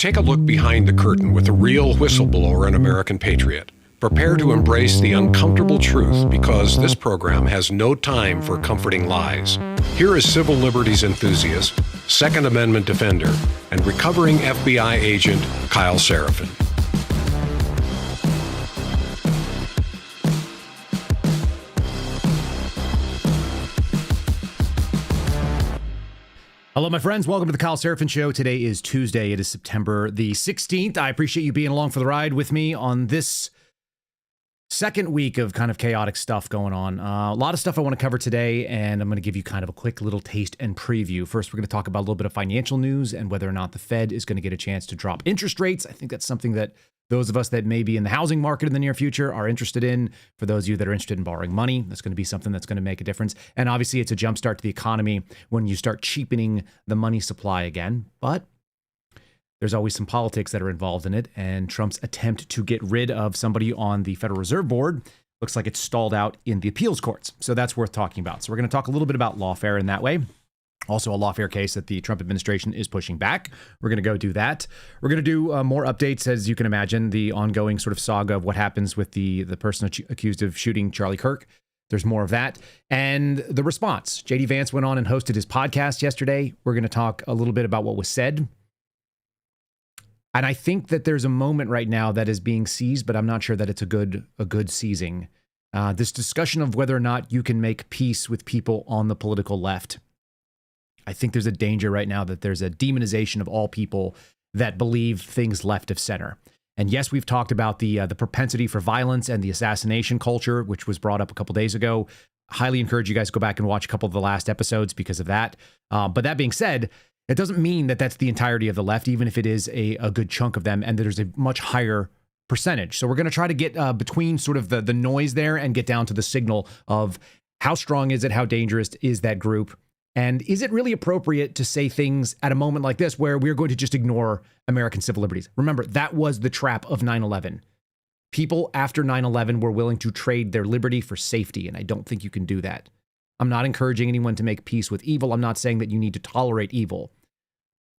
Take a look behind the curtain with a real whistleblower and American patriot. Prepare to embrace the uncomfortable truth because this program has no time for comforting lies. Here is civil liberties enthusiast, Second Amendment defender, and recovering FBI agent Kyle Seraphin. Hello, my friends. Welcome to the Kyle Seraphin Show. Today is Tuesday. It is September the 16th. I appreciate you being along for the ride with me on this second week of kind of chaotic stuff going on. A lot of stuff I want to cover today, and I'm going to give you kind of a quick little taste and preview. First, we're going to talk about a little bit of financial news and whether or not the Fed is going to get a chance to drop interest rates. I think that's something that those of us that may be in the housing market in the near future are interested in. For those of you that are interested in borrowing money, that's going to be something that's going to make a difference. And obviously, it's a jumpstart to the economy when you start cheapening the money supply again. But there's always some politics that are involved in it. And Trump's attempt to get rid of somebody on the Federal Reserve Board looks like it's stalled out in the appeals courts. So that's worth talking about. So we're going to talk a little bit about lawfare in that way. Also, a lawfare case that the Trump administration is pushing back. We're going to go do that. We're going to do more updates, as you can imagine, the ongoing sort of saga of what happens with the person accused of shooting Charlie Kirk. There's more of that. And the response. J.D. Vance went on and hosted his podcast yesterday. We're going to talk a little bit about what was said. And I think that there's a moment right now that is being seized, but I'm not sure that it's a good seizing. This discussion of whether or not you can make peace with people on the political left. I think there's a danger right now that there's a demonization of all people that believe things left of center. And yes, we've talked about the propensity for violence and the assassination culture, which was brought up a couple days ago. Highly encourage you guys to go back and watch a couple of the last episodes because of that. But that being said, it doesn't mean that that's the entirety of the left, even if it is a good chunk of them, and there's a much higher percentage. So we're going to try to get between sort of the noise there and get down to the signal of how strong is it, how dangerous is that group, and is it really appropriate to say things at a moment like this where we're going to just ignore American civil liberties? Remember, that was the trap of 9/11. People after 9/11 were willing to trade their liberty for safety, and I don't think you can do that. I'm not encouraging anyone to make peace with evil. I'm not saying that you need to tolerate evil,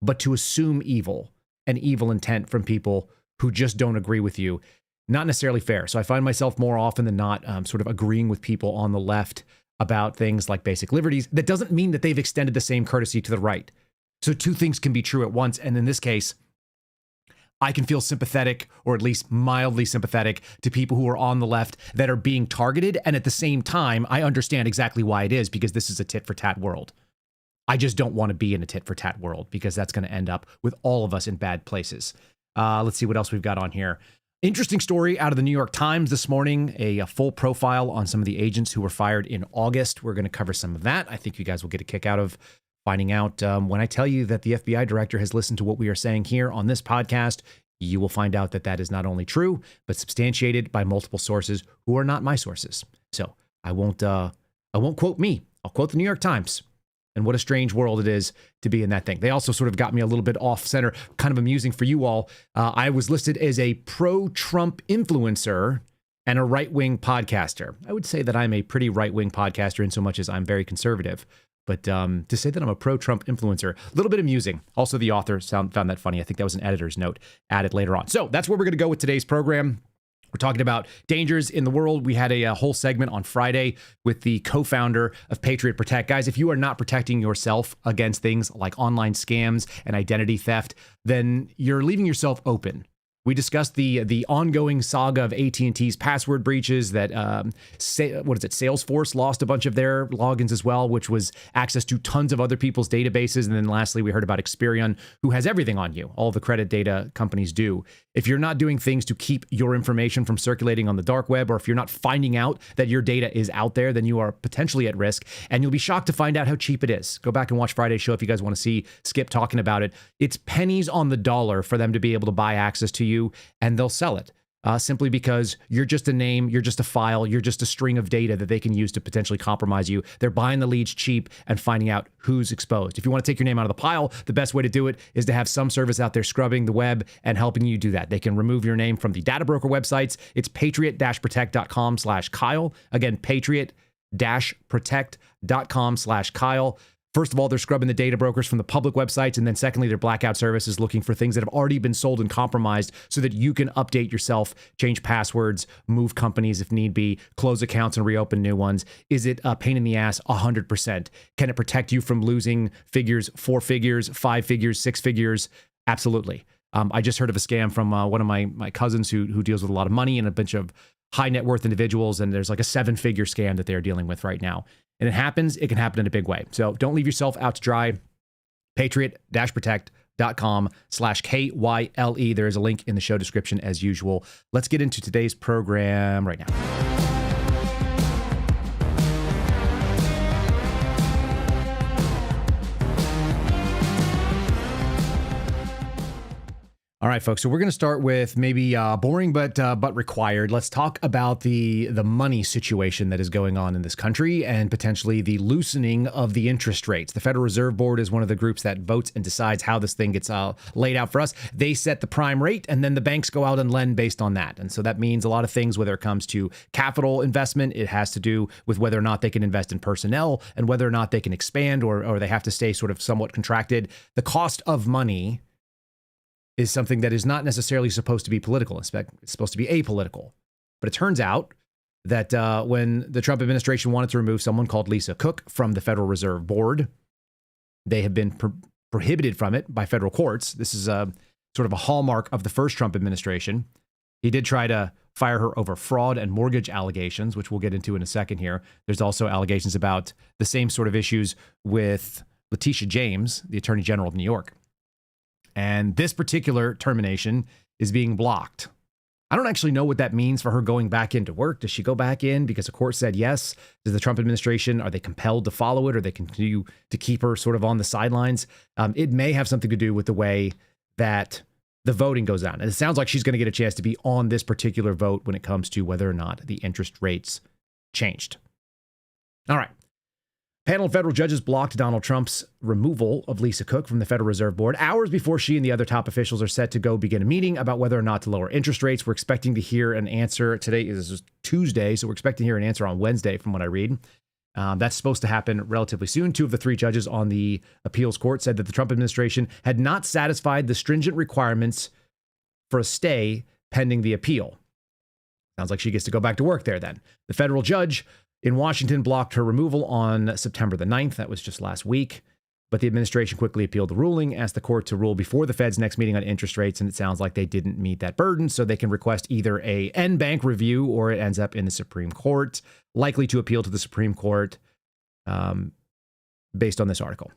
but to assume evil and evil intent from people who just don't agree with you, not necessarily fair. So I find myself more often than not sort of agreeing with people on the left about things like basic liberties. That doesn't mean that they've extended the same courtesy to the right. So two things can be true at once. And in this case, I can feel sympathetic, or at least mildly sympathetic, to people who are on the left that are being targeted. And at the same time, I understand exactly why it is, because this is a tit for tat world. I just don't want to be in a tit for tat world, because that's going to end up with all of us in bad places. Let's see what else we've got on here. Interesting story out of the New York Times this morning, a full profile on some of the agents who were fired in August. We're going to cover some of that. I think you guys will get a kick out of finding out when I tell you that the FBI director has listened to what we are saying here on this podcast. You will find out that that is not only true, but substantiated by multiple sources who are not my sources. So I won't quote me. I'll quote the New York Times. And what a strange world it is to be in that thing. They also sort of got me a little bit off center, kind of amusing for you all. I was listed as a pro-Trump influencer and a right-wing podcaster. I would say that I'm a pretty right-wing podcaster in so much as I'm very conservative. But to say that I'm a pro-Trump influencer, a little bit amusing. Also, the author found that funny. I think that was an editor's note added later on. So that's where we're going to go with today's program. We're talking about dangers in the world. We had a whole segment on Friday with the co-founder of Patriot Protect. Guys, if you are not protecting yourself against things like online scams and identity theft, then you're leaving yourself open. We discussed the ongoing saga of AT&T's password breaches that, Salesforce lost a bunch of their logins as well, which was access to tons of other people's databases. And then lastly, we heard about Experian, who has everything on you. All the credit data companies do. If you're not doing things to keep your information from circulating on the dark web, or if you're not finding out that your data is out there, then you are potentially at risk. And you'll be shocked to find out how cheap it is. Go back and watch Friday's show if you guys want to see Skip talking about it. It's pennies on the dollar for them to be able to buy access to you, and they'll sell it simply because you're just a name, you're just a file, you're just a string of data that they can use to potentially compromise you. They're buying the leads cheap and finding out who's exposed. If you want to take your name out of the pile, the best way to do it is to have some service out there scrubbing the web and helping you do that. They can remove your name from the data broker websites. It's patriot-protect.com/Kyle. Again, patriot-protect.com/Kyle. First of all, they're scrubbing the data brokers from the public websites. And then secondly, their blackout service is looking for things that have already been sold and compromised so that you can update yourself, change passwords, move companies if need be, close accounts and reopen new ones. Is it a pain in the ass? 100%. Can it protect you from losing figures, 4 figures, 5 figures, 6 figures? Absolutely. I just heard of a scam from one of my cousins who deals with a lot of money and a bunch of high net worth individuals. And there's like a 7-figure scam that they're dealing with right now. And it happens, it can happen in a big way. So don't leave yourself out to dry. Patriot-protect.com/KYLE. There is a link in the show description as usual. Let's get into today's program right now. All right, folks. So we're going to start with maybe boring but required. Let's talk about the money situation that is going on in this country and potentially the loosening of the interest rates. The Federal Reserve Board is one of the groups that votes and decides how this thing gets laid out for us. They set the prime rate, and then the banks go out and lend based on that. And so that means a lot of things, whether it comes to capital investment, it has to do with whether or not they can invest in personnel and whether or not they can expand or they have to stay sort of somewhat contracted. The cost of money is something that is not necessarily supposed to be political. It's supposed to be apolitical. But it turns out that when the Trump administration wanted to remove someone called Lisa Cook from the Federal Reserve Board, they have been prohibited from it by federal courts. This is sort of a hallmark of the first Trump administration. He did try to fire her over fraud and mortgage allegations, which we'll get into in a second here. There's also allegations about the same sort of issues with Letitia James, the Attorney General of New York. And this particular termination is being blocked. I don't actually know what that means for her going back into work. Does she go back in because the court said yes? Does the Trump administration, are they compelled to follow it, or they continue to keep her sort of on the sidelines? It may have something to do with the way that the voting goes on. And it sounds like she's going to get a chance to be on this particular vote when it comes to whether or not the interest rates changed. All right. Panel of federal judges blocked Donald Trump's removal of Lisa Cook from the Federal Reserve Board hours before she and the other top officials are set to go begin a meeting about whether or not to lower interest rates. We're expecting to hear an answer. Today is Tuesday, so we're expecting to hear an answer on Wednesday from what I read. That's supposed to happen relatively soon. 2 of the 3 judges on the appeals court said that the Trump administration had not satisfied the stringent requirements for a stay pending the appeal. Sounds like she gets to go back to work there then. The federal judge in Washington blocked her removal on September the 9th. That was just last week. But the administration quickly appealed the ruling, asked the court to rule before the Fed's next meeting on interest rates, and it sounds like they didn't meet that burden, so they can request either a en-banc review or it ends up in the Supreme Court, likely to appeal to the Supreme Court based on this article.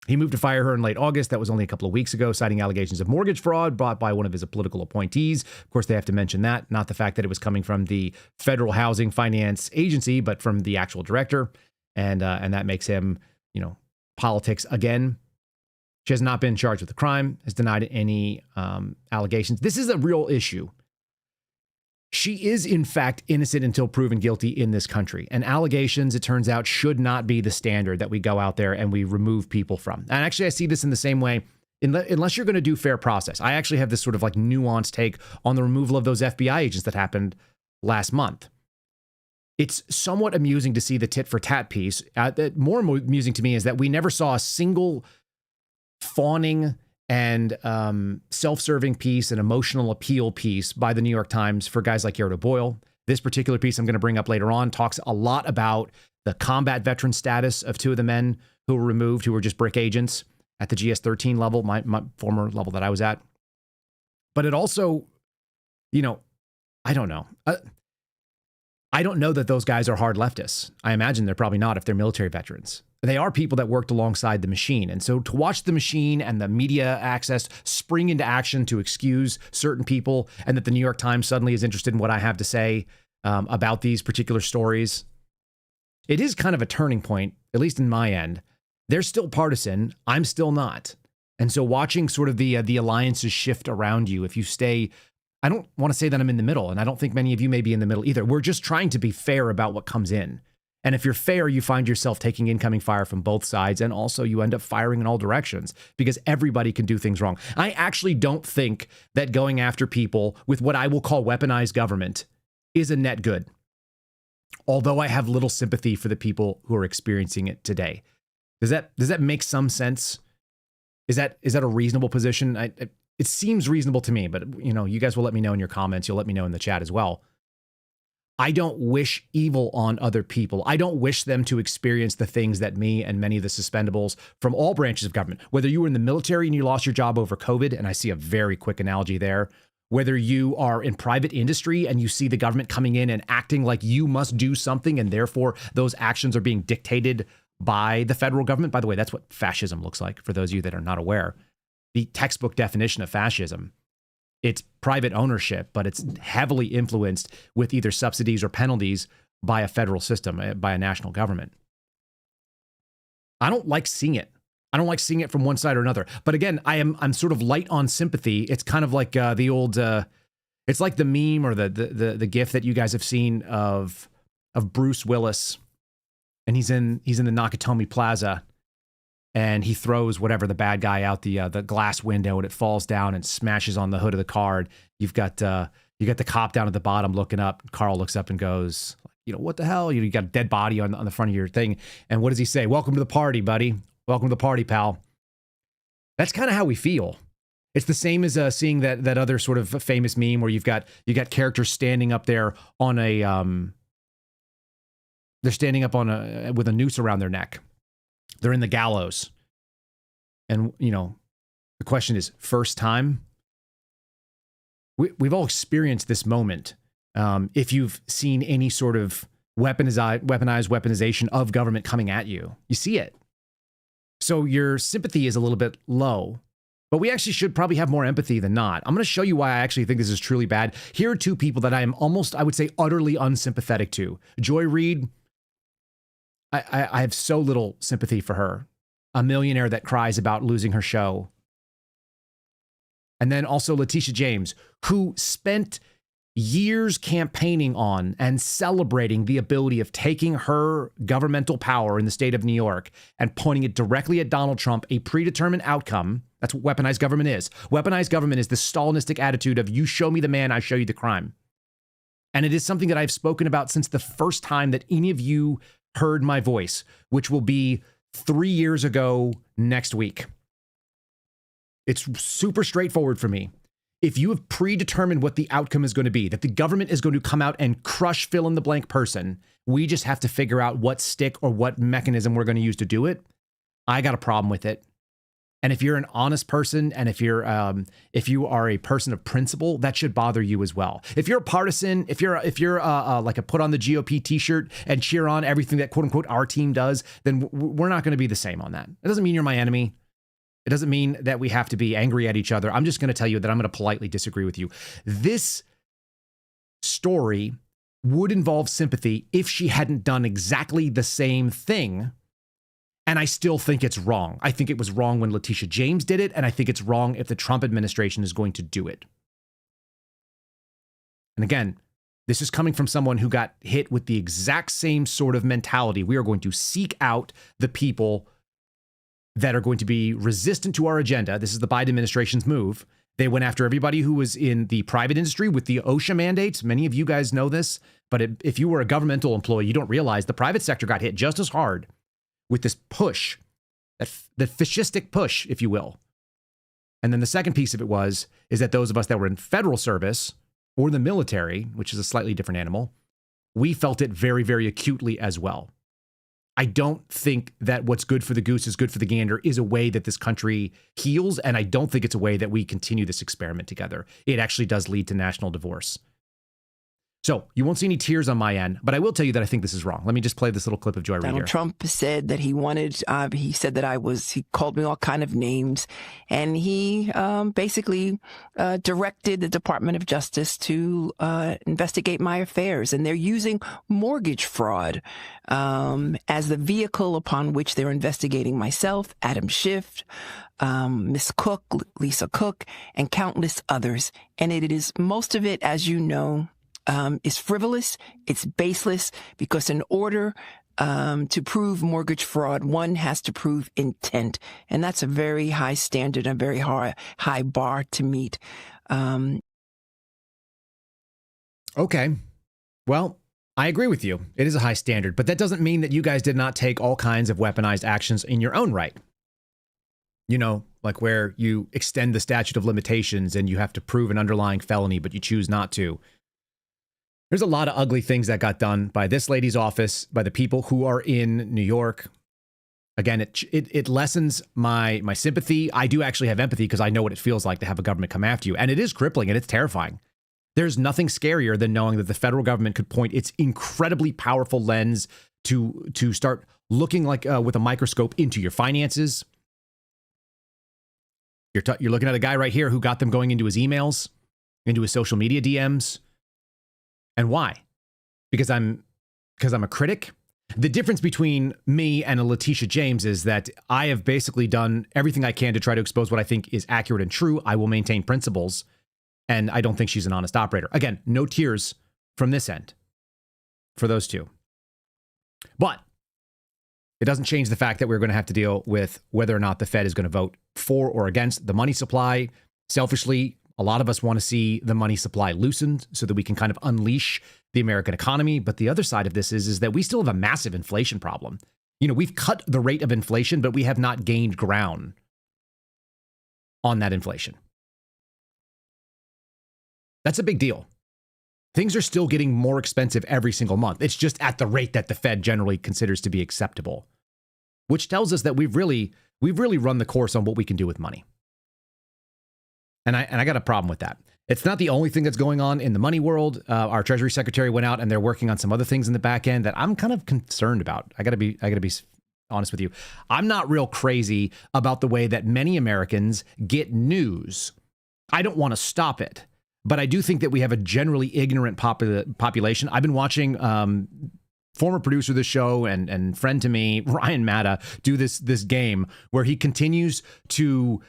He moved to fire her in late August. That was only a couple of weeks ago, citing allegations of mortgage fraud brought by one of his political appointees. Of course, they have to mention that, not the fact that it was coming from the Federal Housing Finance Agency, but from the actual director. And that makes him, politics again. She has not been charged with a crime, has denied any allegations. This is a real issue. She is, in fact, innocent until proven guilty in this country. And allegations, it turns out, should not be the standard that we go out there and we remove people from. And actually, I see this in the same way. Unless you're going to do fair process. I actually have this sort of like nuanced take on the removal of those FBI agents that happened last month. It's somewhat amusing to see the tit for tat piece. More amusing to me is that we never saw a single fawning and self-serving piece, an emotional appeal piece by the New York Times for guys like Yerto Boyle. This particular piece I'm going to bring up later on talks a lot about the combat veteran status of 2 of the men who were removed, who were just brick agents at the GS-13 level, my former level that I was at. But it also, I don't know. I don't know that those guys are hard leftists. I imagine they're probably not if they're military veterans. They are people that worked alongside the machine. And so to watch the machine and the media access spring into action to excuse certain people, and that the New York Times suddenly is interested in what I have to say about these particular stories, it is kind of a turning point, at least in my end. They're still partisan. I'm still not. And so watching sort of the alliances shift around you, if you stay, I don't want to say that I'm in the middle, and I don't think many of you may be in the middle either. We're just trying to be fair about what comes in. And if you're fair, you find yourself taking incoming fire from both sides, and also you end up firing in all directions because everybody can do things wrong. I actually don't think that going after people with what I will call weaponized government is a net good, although I have little sympathy for the people who are experiencing it today. Does that make some sense? Is that a reasonable position? It seems reasonable to me, but you guys will let me know in your comments. You'll let me know in the chat as well. I don't wish evil on other people. I don't wish them to experience the things that me and many of the suspendables from all branches of government, whether you were in the military and you lost your job over COVID, and I see a very quick analogy there, whether you are in private industry and you see the government coming in and acting like you must do something, and therefore those actions are being dictated by the federal government. By the way, that's what fascism looks like, for those of you that are not aware. The textbook definition of fascism. It's private ownership, but it's heavily influenced with either subsidies or penalties by a federal system, by a national government. I don't like seeing it. I don't like seeing it from one side or another. But again, I'm sort of light on sympathy. It's kind of like the old, it's like the meme or the GIF that you guys have seen of Bruce Willis, and he's in the Nakatomi Plaza. And he throws whatever the bad guy out the glass window, and it falls down and smashes on the hood of the car. You've got the cop down at the bottom looking up. Carl looks up and goes, what the hell? You got a dead body on the front of your thing. And what does he say? Welcome to the party, buddy. Welcome to the party, pal. That's kind of how we feel. It's the same as seeing that other sort of famous meme where you got characters standing up there on a they're standing up on with a noose around their neck. They're in the gallows. And, the question is, first time? We've all experienced this moment. If you've seen any sort of weaponization of government coming at you, you see it. So your sympathy is a little bit low. But we actually should probably have more empathy than not. I'm going to show you why I actually think this is truly bad. Here are two people that I am almost, I would say, utterly unsympathetic to. Joy Reid. I have so little sympathy for her. A millionaire that cries about losing her show. And then also Letitia James, who spent years campaigning on and celebrating the ability of taking her governmental power in the state of New York and pointing it directly at Donald Trump, a predetermined outcome. That's what weaponized government is. Weaponized government is the Stalinistic attitude of you show me the man, I show you the crime. And it is something that I've spoken about since the first time that any of you heard my voice, which will be 3 years ago next week. It's super straightforward for me. If you have predetermined what the outcome is going to be, that the government is going to come out and crush fill in the blank person, we just have to figure out what stick or what mechanism we're going to use to do it. I got a problem with it. And if you're an honest person, and if you are a person of principle, that should bother you as well. If you're a partisan, if you're like a put on the GOP t-shirt and cheer on everything that quote unquote our team does, then we're not going to be the same on that. It doesn't mean you're my enemy. It doesn't mean that we have to be angry at each other. I'm just going to tell you that I'm going to politely disagree with you. This story would involve sympathy if she hadn't done exactly the same thing. And I still think it's wrong. I think it was wrong when Letitia James did it, and I think it's wrong if the Trump administration is going to do it. And again, this is coming from someone who got hit with the exact same sort of mentality. We are going to seek out the people that are going to be resistant to our agenda. This is the Biden administration's move. They went after everybody who was in the private industry with the OSHA mandates. Many of you guys know this, but if you were a governmental employee, you don't realize the private sector got hit just as hard with this push, the fascistic push, if you will. And then the second piece of it is that those of us that were in federal service or the military, which is a slightly different animal, we felt it very, very acutely as well. I don't think that what's good for the goose is good for the gander is a way that this country heals, and I don't think it's a way that we continue this experiment together. It actually does lead to national divorce. So you won't see any tears on my end, but I will tell you that I think this is wrong. Let me just play this little clip of Joy Reid here. Donald Trump said that he said that he called me all kind of names, and he basically directed the Department of Justice to investigate my affairs. And they're using mortgage fraud as the vehicle upon which they're investigating myself, Adam Schiff, Miss Cook, Lisa Cook, and countless others. And it is, most of it, as you know, is frivolous, it's baseless, because in order to prove mortgage fraud, one has to prove intent. And that's a very high standard, a very high bar to meet. Okay. Well, I agree with you. It is a high standard, but that doesn't mean that you guys did not take all kinds of weaponized actions in your own right. You know, like where you extend the statute of limitations and you have to prove an underlying felony, but you choose not to. There's a lot of ugly things that got done by this lady's office, by the people who are in New York. Again, it lessens my sympathy. I do actually have empathy because I know what it feels like to have a government come after you. And it is crippling and it's terrifying. There's nothing scarier than knowing that the federal government could point its incredibly powerful lens to start looking like with a microscope into your finances. You're looking at a guy right here who got them going into his emails, into his social media DMs. And why? Because I'm a critic. The difference between me and a Letitia James is that I have basically done everything I can to try to expose what I think is accurate and true. I will maintain principles, and I don't think she's an honest operator. Again, no tears from this end for those two. But it doesn't change the fact that we're going to have to deal with whether or not the Fed is going to vote for or against the money supply. Selfishly, a lot of us want to see the money supply loosened so that we can kind of unleash the American economy. But the other side of this is that we still have a massive inflation problem. You know, we've cut the rate of inflation, but we have not gained ground on that inflation. That's a big deal. Things are still getting more expensive every single month. It's just at the rate that the Fed generally considers to be acceptable, which tells us that we've really run the course on what we can do with money. And I got a problem with that. It's not the only thing that's going on in the money world. Our Treasury Secretary went out and they're working on some other things in the back end that I'm kind of concerned about. I gotta be honest with you. I'm not real crazy about the way that many Americans get news. I don't want to stop it, but I do think that we have a generally ignorant population. I've been watching former producer of the show and friend to me, Ryan Matta, do this game where he continues to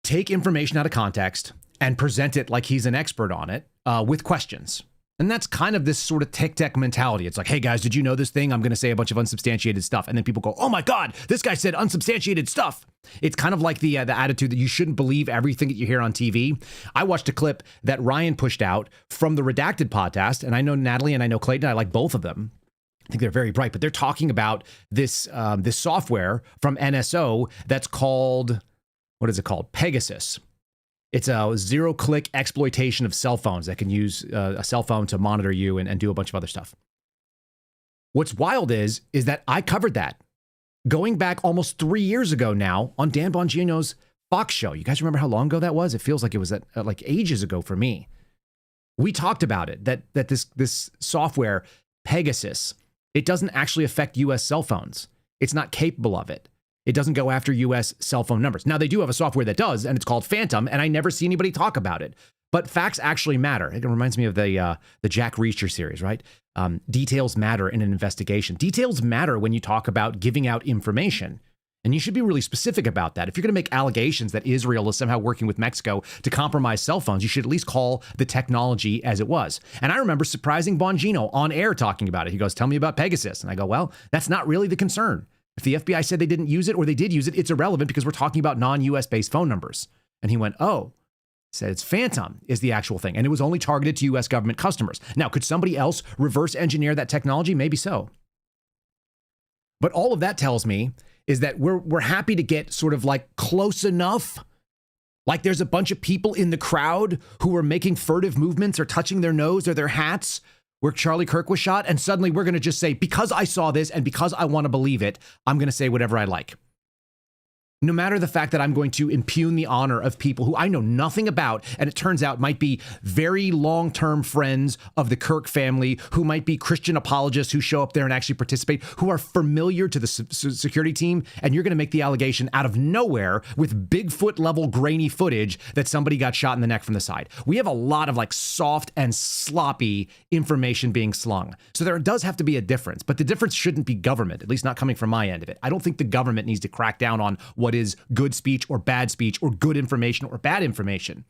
take information out of context and present it like he's an expert on it with questions. And that's kind of this sort of tech mentality. It's like, hey guys, did you know this thing? I'm going to say a bunch of unsubstantiated stuff. And then people go, oh my God, this guy said unsubstantiated stuff. It's kind of like the attitude that you shouldn't believe everything that you hear on TV. I watched a clip that Ryan pushed out from the Redacted podcast. And I know Natalie and I know Clayton. I like both of them. I think they're very bright, but they're talking about this software from NSO that's called, what is it called? Pegasus. It's a zero-click exploitation of cell phones that can use a cell phone to monitor you and do a bunch of other stuff. What's wild is that I covered that going back almost 3 years ago now on Dan Bongino's Fox show. You guys remember how long ago that was? It feels like it was like ages ago for me. We talked about it, that this software, Pegasus, it doesn't actually affect U.S. cell phones. It's not capable of it. It doesn't go after U.S. cell phone numbers. Now, they do have a software that does, and it's called Phantom, and I never see anybody talk about it. But facts actually matter. It reminds me of the Jack Reacher series, right? Details matter in an investigation. Details matter when you talk about giving out information. And you should be really specific about that. If you're going to make allegations that Israel is somehow working with Mexico to compromise cell phones, you should at least call the technology as it was. And I remember surprising Bongino on air talking about it. He goes, tell me about Pegasus. And I go, well, that's not really the concern. If the FBI said they didn't use it or they did use it, it's irrelevant because we're talking about non-US based phone numbers. And he went, oh, said it's Phantom is the actual thing. And it was only targeted to US government customers. Now, could somebody else reverse engineer that technology? Maybe so. But all of that tells me is that we're happy to get sort of like close enough. Like there's a bunch of people in the crowd who are making furtive movements or touching their nose or their hats where Charlie Kirk was shot. And suddenly we're going to just say, because I saw this and because I want to believe it, I'm going to say whatever I like. No matter the fact that I'm going to impugn the honor of people who I know nothing about, and it turns out might be very long-term friends of the Kirk family, who might be Christian apologists who show up there and actually participate, who are familiar to the security team, and you're going to make the allegation out of nowhere with Bigfoot-level grainy footage that somebody got shot in the neck from the side. We have a lot of like soft and sloppy information being slung. So there does have to be a difference, but the difference shouldn't be government, at least not coming from my end of it. I don't think the government needs to crack down on what is good speech or good information or bad information.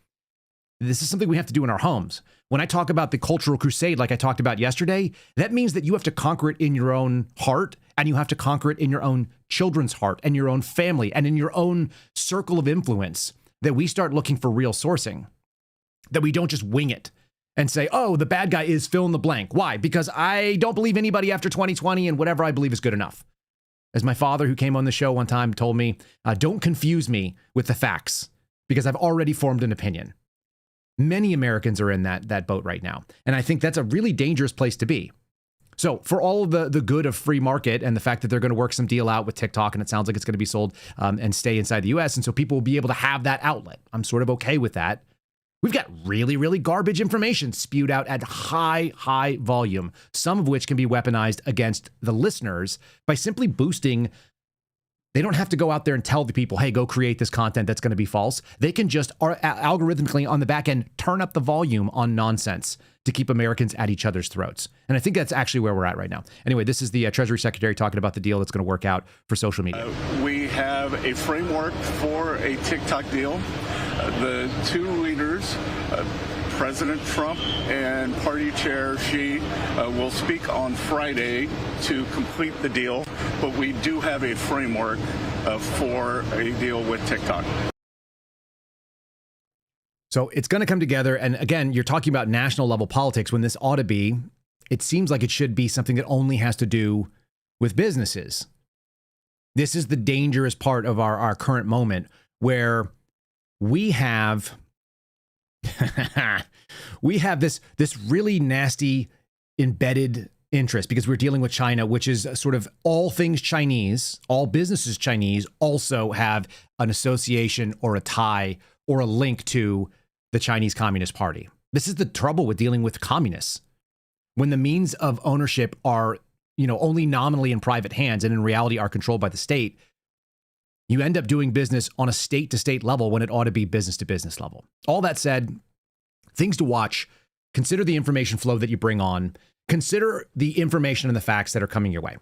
This is something we have to do in our homes. When I talk about the cultural crusade, like I talked about yesterday, that means that you have to conquer it in your own heart, and you have to conquer it in your own children's heart and your own family and in your own circle of influence, that we start looking for real sourcing, that we don't just wing it and say, oh, the bad guy is fill in the blank. Why? Because I don't believe anybody after 2020 and whatever I believe is good enough. As my father, who came on the show one time, told me, don't confuse me with the facts because I've already formed an opinion. Many Americans are in that boat right now. And I think that's a really dangerous place to be. So for all of the good of free market and the fact that they're going to work some deal out with TikTok and it sounds like it's going to be sold and stay inside the US. And so people will be able to have that outlet. I'm sort of okay with that. We've got really, really garbage information spewed out at high volume, some of which can be weaponized against the listeners by simply boosting. They don't have to go out there and tell the people, hey, go create this content that's going to be false. They can just algorithmically on the back end turn up the volume on nonsense to keep Americans at each other's throats. And I think that's actually where we're at right now. Anyway, this is the Treasury Secretary talking about the deal that's going to work out for social media. We have a framework for a TikTok deal. The two leaders, President Trump and Party Chair Xi, will speak on Friday to complete the deal, but we do have a framework for a deal with TikTok. So it's going to come together. And again, you're talking about national level politics when this ought to be, it seems like it should be something that only has to do with businesses. This is the dangerous part of our current moment where we have this really nasty embedded interest because we're dealing with China, which is sort of all things Chinese, all businesses Chinese also have an association or a tie or a link to the Chinese Communist Party. This is the trouble with dealing with communists. When the means of ownership are, only nominally in private hands and in reality are controlled by the state, you end up doing business on a state-to-state level when it ought to be business-to-business level. All that said, things to watch. Consider the information flow that you bring on. Consider the information and the facts that are coming your way.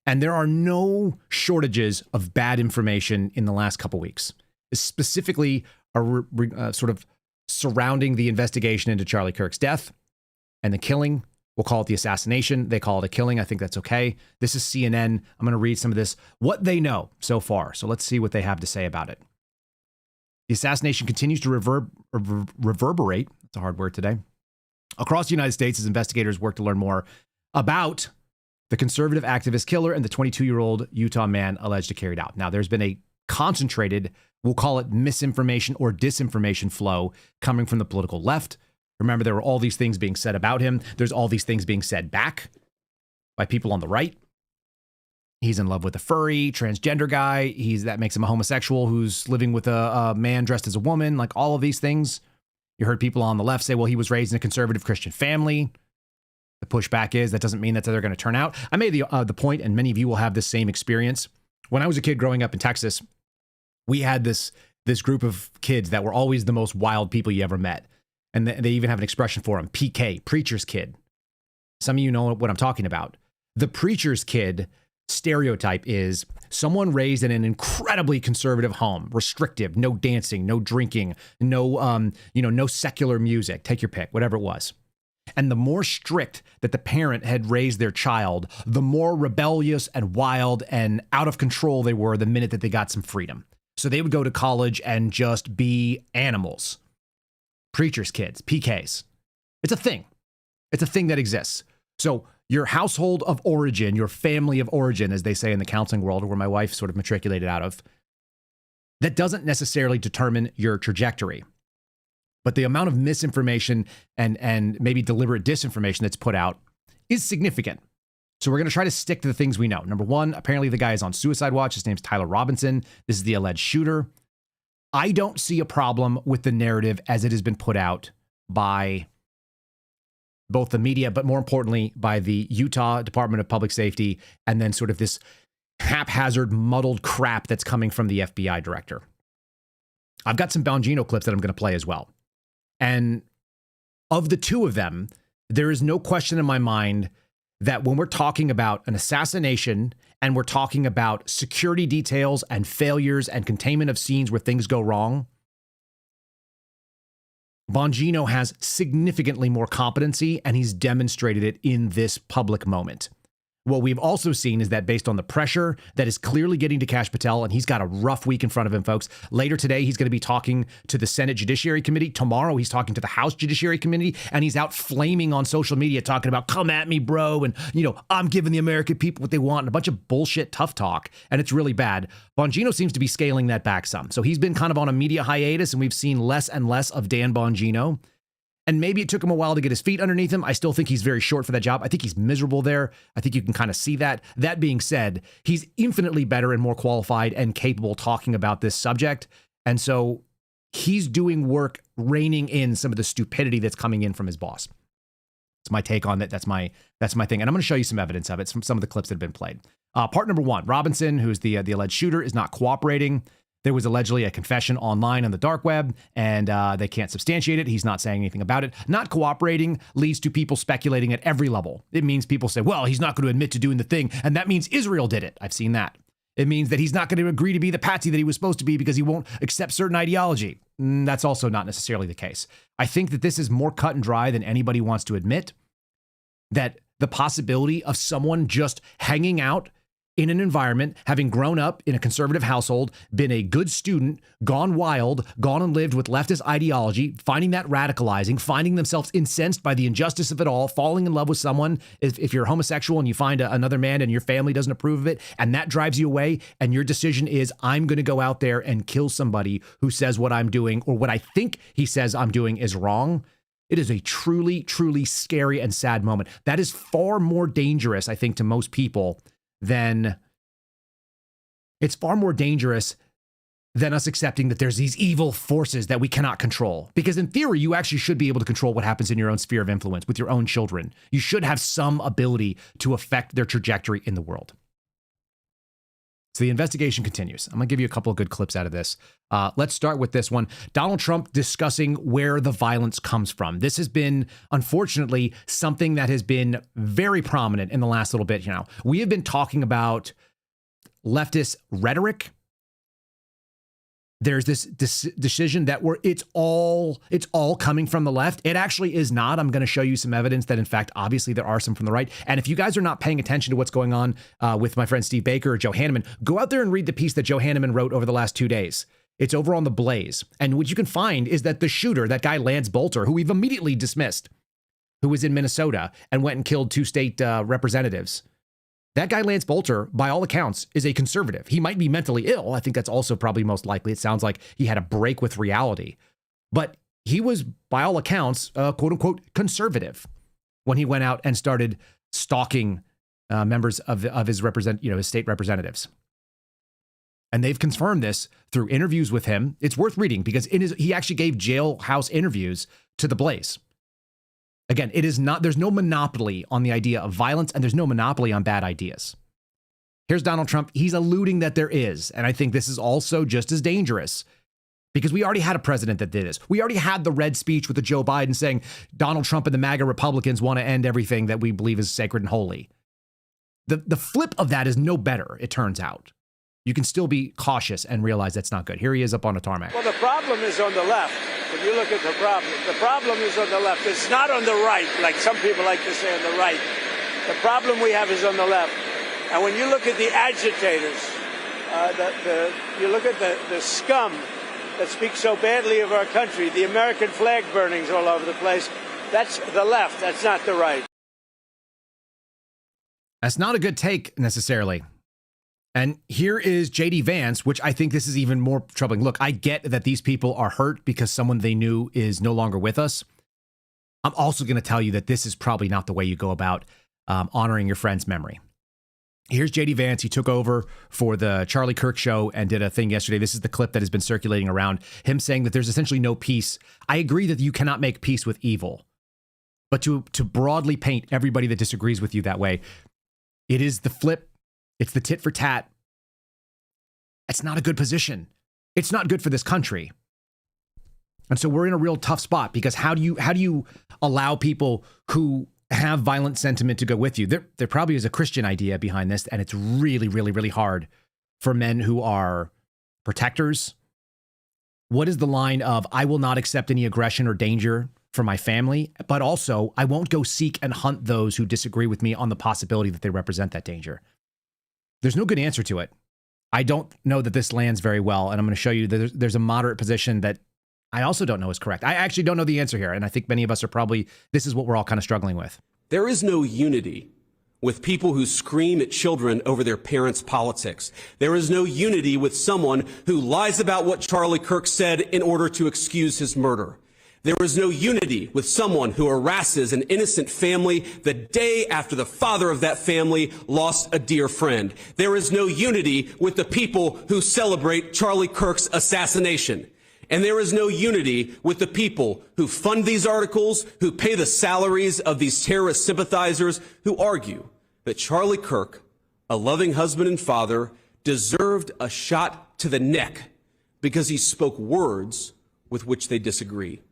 And there are no shortages of bad information in the last couple weeks, specifically sort of surrounding the investigation into Charlie Kirk's death and the killing. We'll call it the assassination. They call it a killing. I think that's okay. This is CNN. I'm going to read some of this, what they know so far. So let's see what they have to say about it. The assassination continues to reverberate. That's a hard word today. Across the United States as investigators work to learn more about the conservative activist killer and the 22-year-old Utah man alleged to carry it out. Now, there's been a concentrated, we'll call it misinformation or disinformation flow coming from the political left. Remember, there were all these things being said about him. There's all these things being said back by people on the right. He's in love with a furry, transgender guy. That makes him a homosexual who's living with a man dressed as a woman, like all of these things. You heard people on the left say, well, he was raised in a conservative Christian family. The pushback is that doesn't mean that's how they're going to turn out. I made the point, and many of you will have this same experience. When I was a kid growing up in Texas, we had this group of kids that were always the most wild people you ever met. And they even have an expression for them, PK, preacher's kid. Some of you know what I'm talking about. The preacher's kid stereotype is someone raised in an incredibly conservative home, restrictive, no dancing, no drinking, no secular music, take your pick, whatever it was. And the more strict that the parent had raised their child, the more rebellious and wild and out of control they were the minute that they got some freedom. So they would go to college and just be animals. Preacher's kids, PKs. It's a thing. It's a thing that exists. So your household of origin, your family of origin, as they say in the counseling world, where my wife sort of matriculated out of, that doesn't necessarily determine your trajectory. But the amount of misinformation and maybe deliberate disinformation that's put out is significant. So we're going to try to stick to the things we know. Number one, apparently the guy is on suicide watch. His name's Tyler Robinson. This is the alleged shooter. I don't see a problem with the narrative as it has been put out by both the media, but more importantly, by the Utah Department of Public Safety, and then sort of this haphazard, muddled crap that's coming from the FBI director. I've got some Bongino clips that I'm going to play as well. And of the two of them, there is no question in my mind that when we're talking about an assassination and we're talking about security details and failures and containment of scenes where things go wrong, Bongino has significantly more competency, and he's demonstrated it in this public moment. What we've also seen is that based on the pressure that is clearly getting to Kash Patel, and he's got a rough week in front of him, folks. Later today, he's going to be talking to the Senate Judiciary Committee. Tomorrow, he's talking to the House Judiciary Committee, and he's out flaming on social media talking about, come at me, bro, and, I'm giving the American people what they want, and a bunch of bullshit tough talk, and it's really bad. Bongino seems to be scaling that back some. So he's been kind of on a media hiatus, and we've seen less and less of Dan Bongino. And maybe it took him a while to get his feet underneath him. I still think he's very short for that job. I think he's miserable there. I think you can kind of see that. That being said, he's infinitely better and more qualified and capable talking about this subject. And so he's doing work reining in some of the stupidity that's coming in from his boss. It's my take on it. That's my thing. And I'm going to show you some evidence of it from some of the clips that have been played. Part number one, Robinson, who's the alleged shooter, is not cooperating. There was allegedly a confession online on the dark web, and they can't substantiate it. He's not saying anything about it. Not cooperating leads to people speculating at every level. It means people say, well, he's not going to admit to doing the thing, and that means Israel did it. I've seen that. It means that he's not going to agree to be the patsy that he was supposed to be because he won't accept certain ideology. That's also not necessarily the case. I think that this is more cut and dry than anybody wants to admit, that the possibility of someone just hanging out in an environment, having grown up in a conservative household, been a good student, gone wild, gone and lived with leftist ideology, finding that radicalizing, finding themselves incensed by the injustice of it all, falling in love with someone. If you're homosexual and you find another man and your family doesn't approve of it, and that drives you away, and your decision is, I'm going to go out there and kill somebody who says what I'm doing or what I think he says I'm doing is wrong. It is a truly, truly scary and sad moment. That is far more dangerous, I think, to most people than it's far more dangerous than us accepting that there's these evil forces that we cannot control. Because in theory, you actually should be able to control what happens in your own sphere of influence with your own children. You should have some ability to affect their trajectory in the world. So the investigation continues. I'm going to give you a couple of good clips out of this. Let's start with this one. Donald Trump discussing where the violence comes from. This has been, unfortunately, something that has been very prominent in the last little bit. We have been talking about leftist rhetoric. There's this decision that it's all coming from the left. It actually is not. I'm going to show you some evidence that, in fact, obviously there are some from the right. And if you guys are not paying attention to what's going on with my friend Steve Baker or Joe Hanneman, go out there and read the piece that Joe Hanneman wrote over the last 2 days. It's over on The Blaze. And what you can find is that the shooter, that guy Lance Bolter, who we've immediately dismissed, who was in Minnesota and went and killed 2 state representatives, that guy, Lance Bolter, by all accounts, is a conservative. He might be mentally ill. I think that's also probably most likely. It sounds like he had a break with reality. But he was, by all accounts, quote unquote, conservative when he went out and started stalking members of his his state representatives. And they've confirmed this through interviews with him. It's worth reading because he actually gave jailhouse interviews to The Blaze. Again, there's no monopoly on the idea of violence, and there's no monopoly on bad ideas. Here's Donald Trump. He's alluding that there is. And I think this is also just as dangerous because we already had a president that did this. We already had the red speech with the Joe Biden saying Donald Trump and the MAGA Republicans want to end everything that we believe is sacred and holy. The flip of that is no better, it turns out. You can still be cautious and realize that's not good. Here he is up on a tarmac. Well, the problem is on the left. If you look at the problem is on the left. It's not on the right, like some people like to say on the right. The problem we have is on the left. And when you look at the agitators, you look at the scum that speaks so badly of our country, the American flag burnings all over the place, that's the left. That's not the right. That's not a good take necessarily. And here is J.D. Vance, which I think this is even more troubling. Look, I get that these people are hurt because someone they knew is no longer with us. I'm also going to tell you that this is probably not the way you go about honoring your friend's memory. Here's J.D. Vance. He took over for the Charlie Kirk show and did a thing yesterday. This is the clip that has been circulating around, him saying that there's essentially no peace. I agree that you cannot make peace with evil. But to broadly paint everybody that disagrees with you that way, it is the flip. It's the tit for tat. It's not a good position. It's not good for this country. And so we're in a real tough spot because how do you allow people who have violent sentiment to go with you? There probably is a Christian idea behind this, and it's really, really, really hard for men who are protectors. What is the line of, I will not accept any aggression or danger for my family, but also I won't go seek and hunt those who disagree with me on the possibility that they represent that danger. There's no good answer to it. I don't know that this lands very well, and I'm going to show you that there's a moderate position that I also don't know is correct. I actually don't know the answer here, and I think many of us are probably, this is what we're all kind of struggling with. There is no unity with people who scream at children over their parents' politics. There is no unity with someone who lies about what Charlie Kirk said in order to excuse his murder. There is no unity with someone who harasses an innocent family the day after the father of that family lost a dear friend. There is no unity with the people who celebrate Charlie Kirk's assassination. And there is no unity with the people who fund these articles, who pay the salaries of these terrorist sympathizers, who argue that Charlie Kirk, a loving husband and father, deserved a shot to the neck because he spoke words with which they disagree.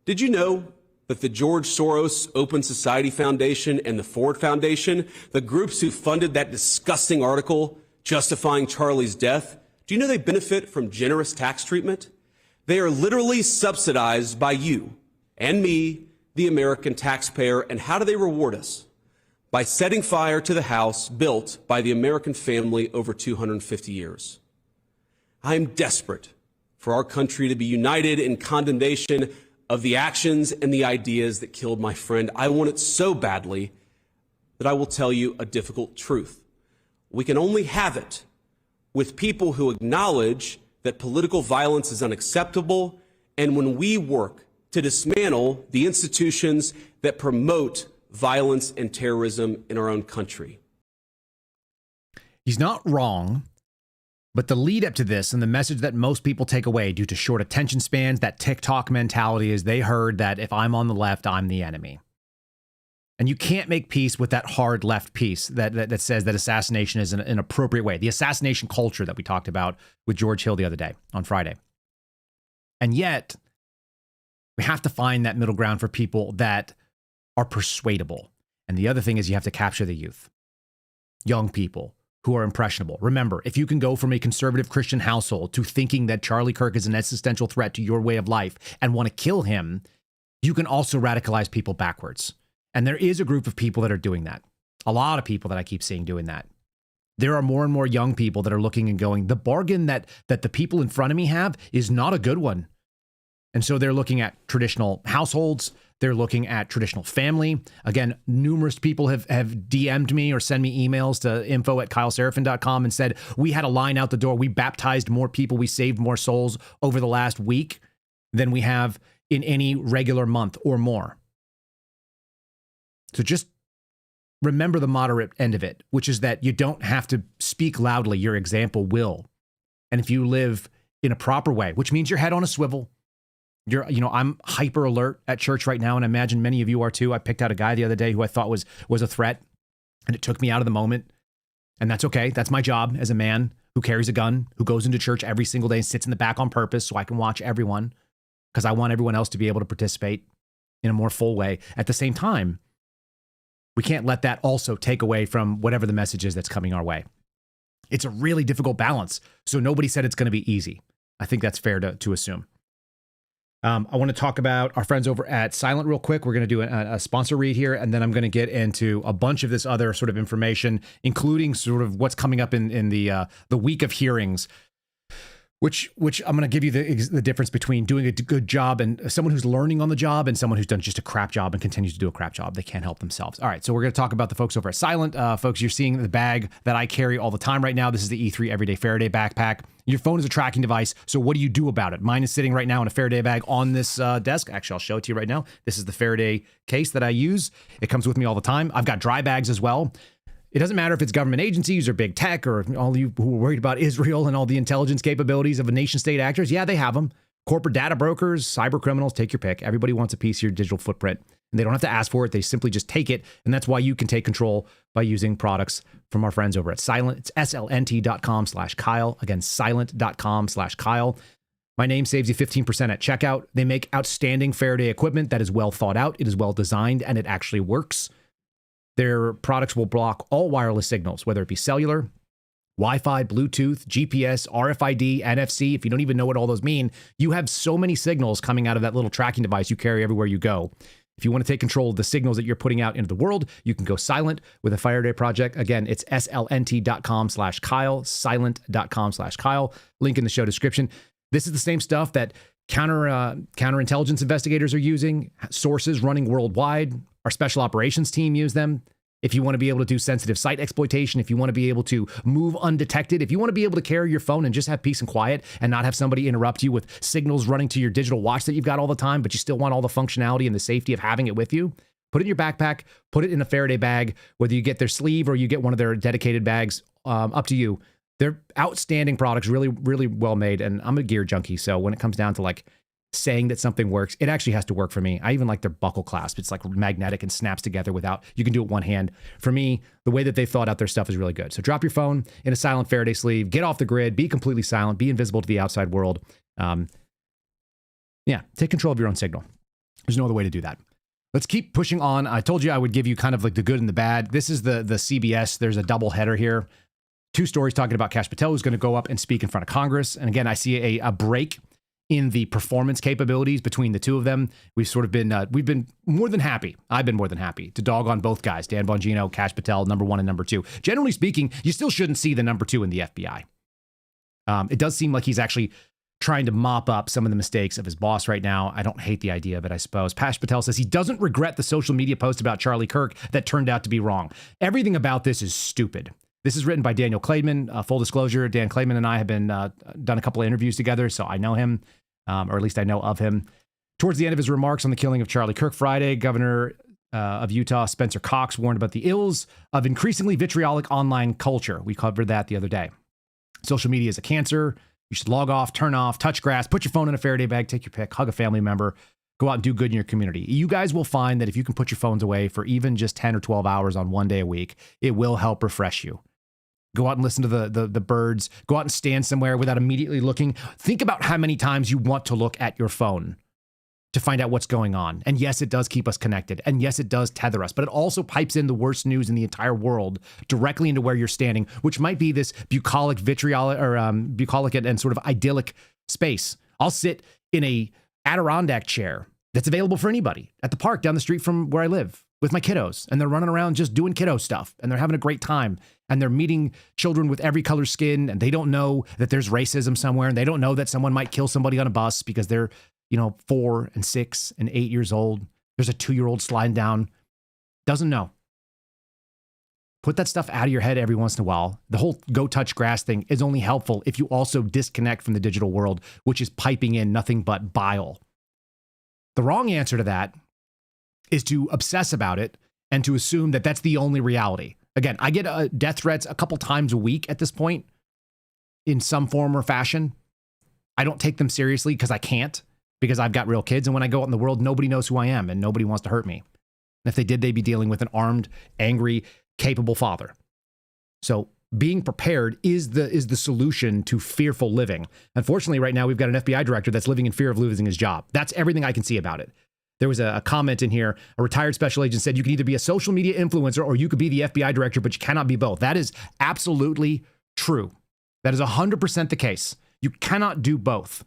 Did you know that the George Soros Open Society Foundation and the Ford Foundation, the groups who funded that disgusting article justifying Charlie's death, do you know they benefit from generous tax treatment? They are literally subsidized by you and me, the American taxpayer. And how do they reward us? By setting fire to the house built by the American family over 250 years. I am desperate for our country to be united in condemnation of the actions and the ideas that killed my friend. I want it so badly that I will tell you a difficult truth. We can only have it with people who acknowledge that political violence is unacceptable, and when we work to dismantle the institutions that promote violence and terrorism in our own country. He's not wrong, but the lead up to this and the message that most people take away due to short attention spans, that TikTok mentality, is they heard that if I'm on the left, I'm the enemy. And you can't make peace with that hard left piece that says that assassination is an appropriate way. The assassination culture that we talked about with George Hill the other day on Friday. And yet, we have to find that middle ground for people that are persuadable. And the other thing is you have to capture the youth, young people who are impressionable. Remember, if you can go from a conservative Christian household to thinking that Charlie Kirk is an existential threat to your way of life and want to kill him, you can also radicalize people backwards. And there is a group of people that are doing that. A lot of people that I keep seeing doing that. There are more and more young people that are looking and going, the bargain that the people in front of me have is not a good one. And so they're looking at traditional households. They're looking at traditional family. Again, numerous people have DM'd me or send me emails to info@kyleserafin.com and said, we had a line out the door. We baptized more people. We saved more souls over the last week than we have in any regular month or more. So just remember the moderate end of it, which is that you don't have to speak loudly. Your example will. And if you live in a proper way, which means your head on a swivel, I'm hyper alert at church right now, and I imagine many of you are too. I picked out a guy the other day who I thought was a threat, and it took me out of the moment. And that's okay. That's my job as a man who carries a gun, who goes into church every single day and sits in the back on purpose so I can watch everyone, because I want everyone else to be able to participate in a more full way. At the same time, we can't let that also take away from whatever the message is that's coming our way. It's a really difficult balance. So nobody said it's going to be easy. I think that's fair to assume. I want to talk about our friends over at Silent real quick. We're going to do a sponsor read here, and then I'm going to get into a bunch of this other sort of information, including sort of what's coming up in the week of hearings, which I'm going to give you the difference between doing a good job and someone who's learning on the job and someone who's done just a crap job and continues to do a crap job. They can't help themselves. All right, so we're going to talk about the folks over at Silent. Folks, you're seeing the bag that I carry all the time right now. This is the E3 Everyday Faraday backpack. Your phone is a tracking device, so what do you do about it? Mine is sitting right now in a Faraday bag on this desk. Actually, I'll show it to you right now. This is the Faraday case that I use. It comes with me all the time. I've got dry bags as well. It doesn't matter if it's government agencies or big tech or all you who are worried about Israel and all the intelligence capabilities of a nation state actors. Yeah, they have them. Corporate data brokers, cyber criminals, take your pick. Everybody wants a piece of your digital footprint. And they don't have to ask for it. They simply just take it. And that's why you can take control by using products from our friends over at Silent. It's slnt.com/Kyle. Again, silent.com/Kyle. My name saves you 15% at checkout. They make outstanding Faraday equipment that is well thought out. It is well designed, and it actually works. Their products will block all wireless signals, whether it be cellular, Wi-Fi, Bluetooth, GPS, RFID, NFC. If you don't even know what all those mean, you have so many signals coming out of that little tracking device you carry everywhere you go. If you want to take control of the signals that you're putting out into the world, you can go silent with a Faraday project. Again, it's slnt.com/Kyle, silent.com/Kyle. Link in the show description. This is the same stuff that counterintelligence investigators are using, sources running worldwide. Our special operations team use them. If you want to be able to do sensitive site exploitation, if you want to be able to move undetected, if you want to be able to carry your phone and just have peace and quiet and not have somebody interrupt you with signals running to your digital watch that you've got all the time, but you still want all the functionality and the safety of having it with you, put it in your backpack, put it in a Faraday bag, whether you get their sleeve or you get one of their dedicated bags, up to you. They're outstanding products, really, really well made. And I'm a gear junkie. So when it comes down to like saying that something works, it actually has to work for me. I even like their buckle clasp. It's like magnetic and snaps together without, you can do it one hand. For me, the way that they thought out their stuff is really good. So drop your phone in a silent Faraday sleeve, get off the grid, be completely silent, be invisible to the outside world. Yeah, take control of your own signal. There's no other way to do that. Let's keep pushing on. I told you I would give you kind of like the good and the bad. This is the CBS. There's a double header here. 2 stories talking about Kash Patel, who's going to go up and speak in front of Congress. And again, I see a break in the performance capabilities between the two of them. We've sort of been, we've been more than happy. I've been more than happy to dog on both guys, Dan Bongino, Kash Patel, number 1 and number 2. Generally speaking, you still shouldn't see the number 2 in the FBI. It does seem like he's actually trying to mop up some of the mistakes of his boss right now. I don't hate the idea of it, I suppose. Kash Patel says he doesn't regret the social media post about Charlie Kirk that turned out to be wrong. Everything about this is stupid. This is written by Daniel Klaidman. Full disclosure, Dan Klaidman and I have been done a couple of interviews together, so I know him. Or at least I know of him. Towards the end of his remarks on the killing of Charlie Kirk Friday, Governor of Utah, Spencer Cox, warned about the ills of increasingly vitriolic online culture. We covered that the other day. Social media is a cancer. You should log off, turn off, touch grass, put your phone in a Faraday bag, take your pick, hug a family member, go out and do good in your community. You guys will find that if you can put your phones away for even just 10 or 12 hours on one day a week, it will help refresh you. Go out and listen to the birds. Go out and stand somewhere without immediately looking. Think about how many times you want to look at your phone to find out what's going on. And yes, it does keep us connected. And yes, it does tether us. But it also pipes in the worst news in the entire world directly into where you're standing, which might be this bucolic, vitriolic, or bucolic and sort of idyllic space. I'll sit in a Adirondack chair that's available for anybody at the park down the street from where I live with my kiddos, and they're running around just doing kiddo stuff, and they're having a great time, and they're meeting children with every color skin, and they don't know that there's racism somewhere, and they don't know that someone might kill somebody on a bus because they're, 4 and 6 and 8 years old. There's a 2-year-old sliding down, doesn't know. Put that stuff out of your head every once in a while. The whole go touch grass thing is only helpful if you also disconnect from the digital world, which is piping in nothing but bile. The wrong answer to that is to obsess about it and to assume that that's the only reality. Again, I get death threats a couple times a week at this point in some form or fashion. I don't take them seriously because I can't, because I've got real kids. And when I go out in the world, nobody knows who I am and nobody wants to hurt me. And if they did, they'd be dealing with an armed, angry, capable father. So being prepared is the solution to fearful living. Unfortunately, right now, we've got an FBI director that's living in fear of losing his job. That's everything I can see about it. There was a comment in here. A retired special agent said you can either be a social media influencer or you could be the FBI director, but you cannot be both. That is absolutely true. That is 100% the case. You cannot do both.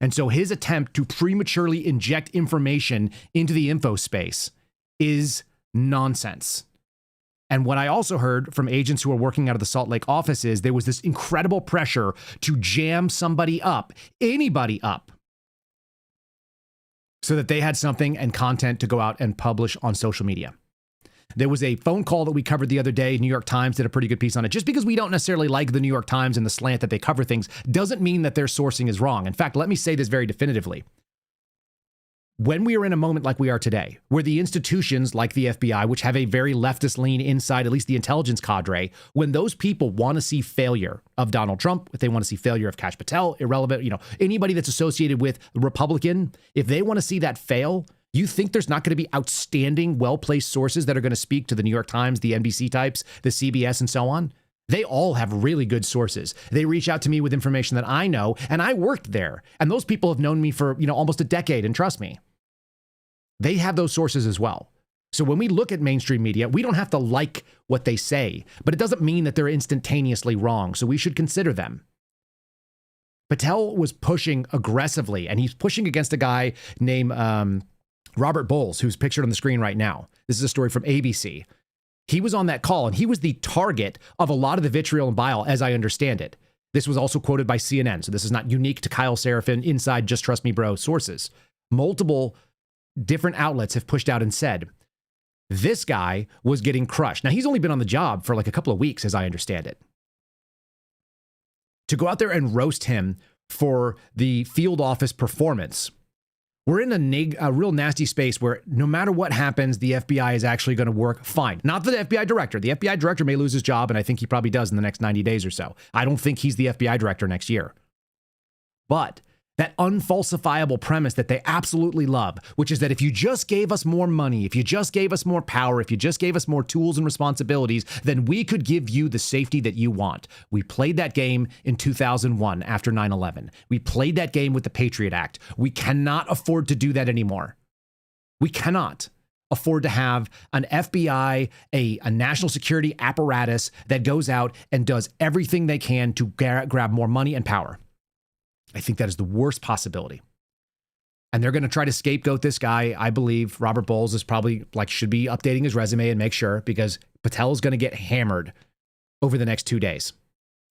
And so his attempt to prematurely inject information into the info space is nonsense. And what I also heard from agents who are working out of the Salt Lake office is there was this incredible pressure to jam somebody up, anybody up, so that they had something and content to go out and publish on social media. There was a phone call that we covered the other day. New York Times did a pretty good piece on it. Just because we don't necessarily like the New York Times and the slant that they cover things doesn't mean that their sourcing is wrong. In fact, let me say this very definitively. When we are in a moment like we are today, where the institutions like the FBI, which have a very leftist lean inside, at least the intelligence cadre, when those people want to see failure of Donald Trump, if they want to see failure of Kash Patel, irrelevant, anybody that's associated with the Republican, if they want to see that fail, you think there's not going to be outstanding, well-placed sources that are going to speak to the New York Times, the NBC types, the CBS, and so on? They all have really good sources. They reach out to me with information that I know, and I worked there. And those people have known me for, almost a decade, and trust me, they have those sources as well. So when we look at mainstream media, we don't have to like what they say, but it doesn't mean that they're instantaneously wrong. So we should consider them. Patel was pushing aggressively, and he's pushing against a guy named Robert Bowles, who's pictured on the screen right now. This is a story from ABC. He was on that call, and he was the target of a lot of the vitriol and bile, as I understand it. This was also quoted by CNN, so this is not unique to Kyle Seraphin inside Just Trust Me Bro sources. Multiple different outlets have pushed out and said, this guy was getting crushed. Now, he's only been on the job for like a couple of weeks, as I understand it. To go out there and roast him for the field office performance, we're in a real nasty space where no matter what happens, the FBI is actually going to work fine. Not the FBI director. The FBI director may lose his job, and I think he probably does in the next 90 days or so. I don't think he's the FBI director next year. But that unfalsifiable premise that they absolutely love, which is that if you just gave us more money, if you just gave us more power, if you just gave us more tools and responsibilities, then we could give you the safety that you want. We played that game in 2001 after 9/11. We played that game with the Patriot Act. We cannot afford to do that anymore. We cannot afford to have an FBI, a national security apparatus that goes out and does everything they can to grab more money and power. I think that is the worst possibility. And they're going to try to scapegoat this guy. I believe Robert Bowles is probably should be updating his resume and make sure, because Patel is going to get hammered over the next 2 days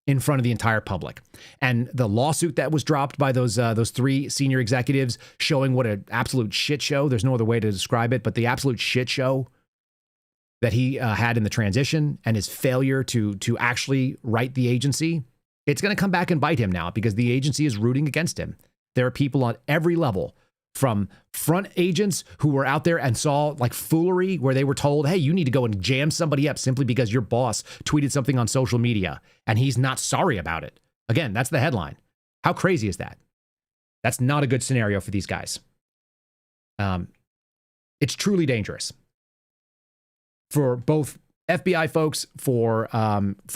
in front of the entire public. And the lawsuit that was dropped by those three senior executives showing what an absolute shit show, there's no other way to describe it, but the absolute shit show that he had in the transition and his failure to actually right the agency, it's going to come back and bite him now because the agency is rooting against him. There are people on every level, from front agents who were out there and saw foolery where they were told, hey, you need to go and jam somebody up simply because your boss tweeted something on social media and he's not sorry about it. Again, that's the headline. How crazy is that? That's not a good scenario for these guys. It's truly dangerous for both FBI folks, for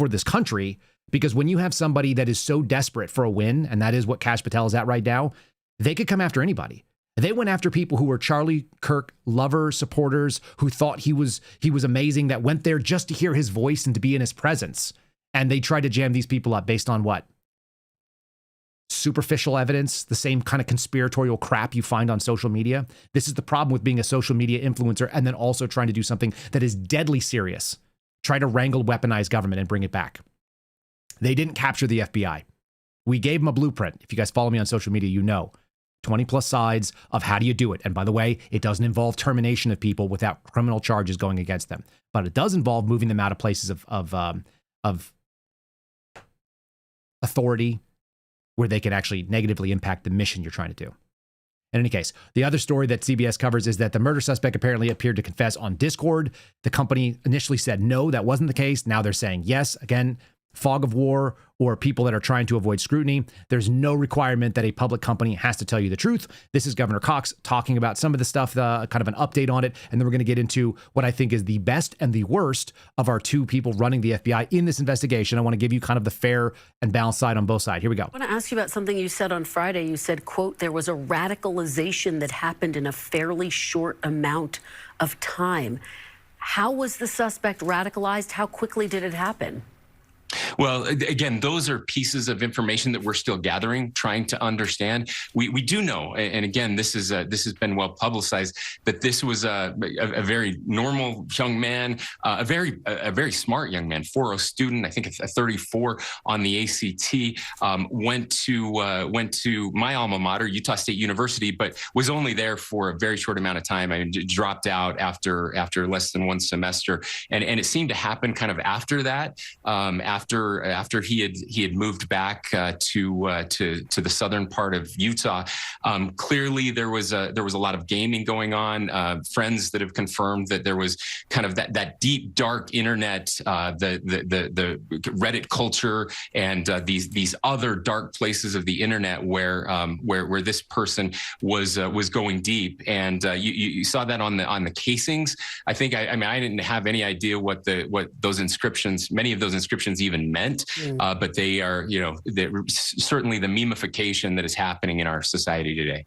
this country. Because when you have somebody that is so desperate for a win, and that is what Kash Patel is at right now, they could come after anybody. They went after people who were Charlie Kirk lovers, supporters, who thought he was amazing, that went there just to hear his voice and to be in his presence. And they tried to jam these people up based on what? Superficial evidence, the same kind of conspiratorial crap you find on social media. This is the problem with being a social media influencer and then also trying to do something that is deadly serious. Try to wrangle weaponized government and bring it back. They didn't capture the FBI. We gave them a blueprint. If you guys follow me on social media, you know 20 plus sides of how do you do it. And by the way, it doesn't involve termination of people without criminal charges going against them, but it does involve moving them out of places of authority where they can actually negatively impact the mission you're trying to do. In any case, the other story that CBS covers is that the murder suspect apparently appeared to confess on Discord. The company initially said no, that wasn't the case. Now they're saying yes. Again, fog of war or people that are trying to avoid scrutiny. There's no requirement that a public company has to tell you the truth. This is Governor Cox talking about some of the stuff, kind of an update on it. And then we're going to get into what I think is the best and the worst of our two people running the FBI in this investigation. I want to give you kind of the fair and balanced side on both sides. Here we go. I want to ask you about something you said on Friday. You said, quote, there was a radicalization that happened in a fairly short amount of time. How was the suspect radicalized? How quickly did it happen? Well, again, those are pieces of information that we're still gathering, trying to understand. We do know, and again, this has been well publicized, that this was a very normal young man, a very smart young man, 4.0 student, I think a 34 on the ACT, went to my alma mater, Utah State University, but was only there for a very short amount of time. I mean, dropped out after less than one semester, and it seemed to happen kind of after that. After he had moved back to the southern part of Utah, clearly there was a lot of gaming going on. Friends that have confirmed that there was kind of that deep dark internet, the Reddit culture, and these other dark places of the internet where this person was going deep, and you saw that on the casings. I think I didn't have any idea what those inscriptions, many of those inscriptions even meant, but they are, certainly the memification that is happening in our society today.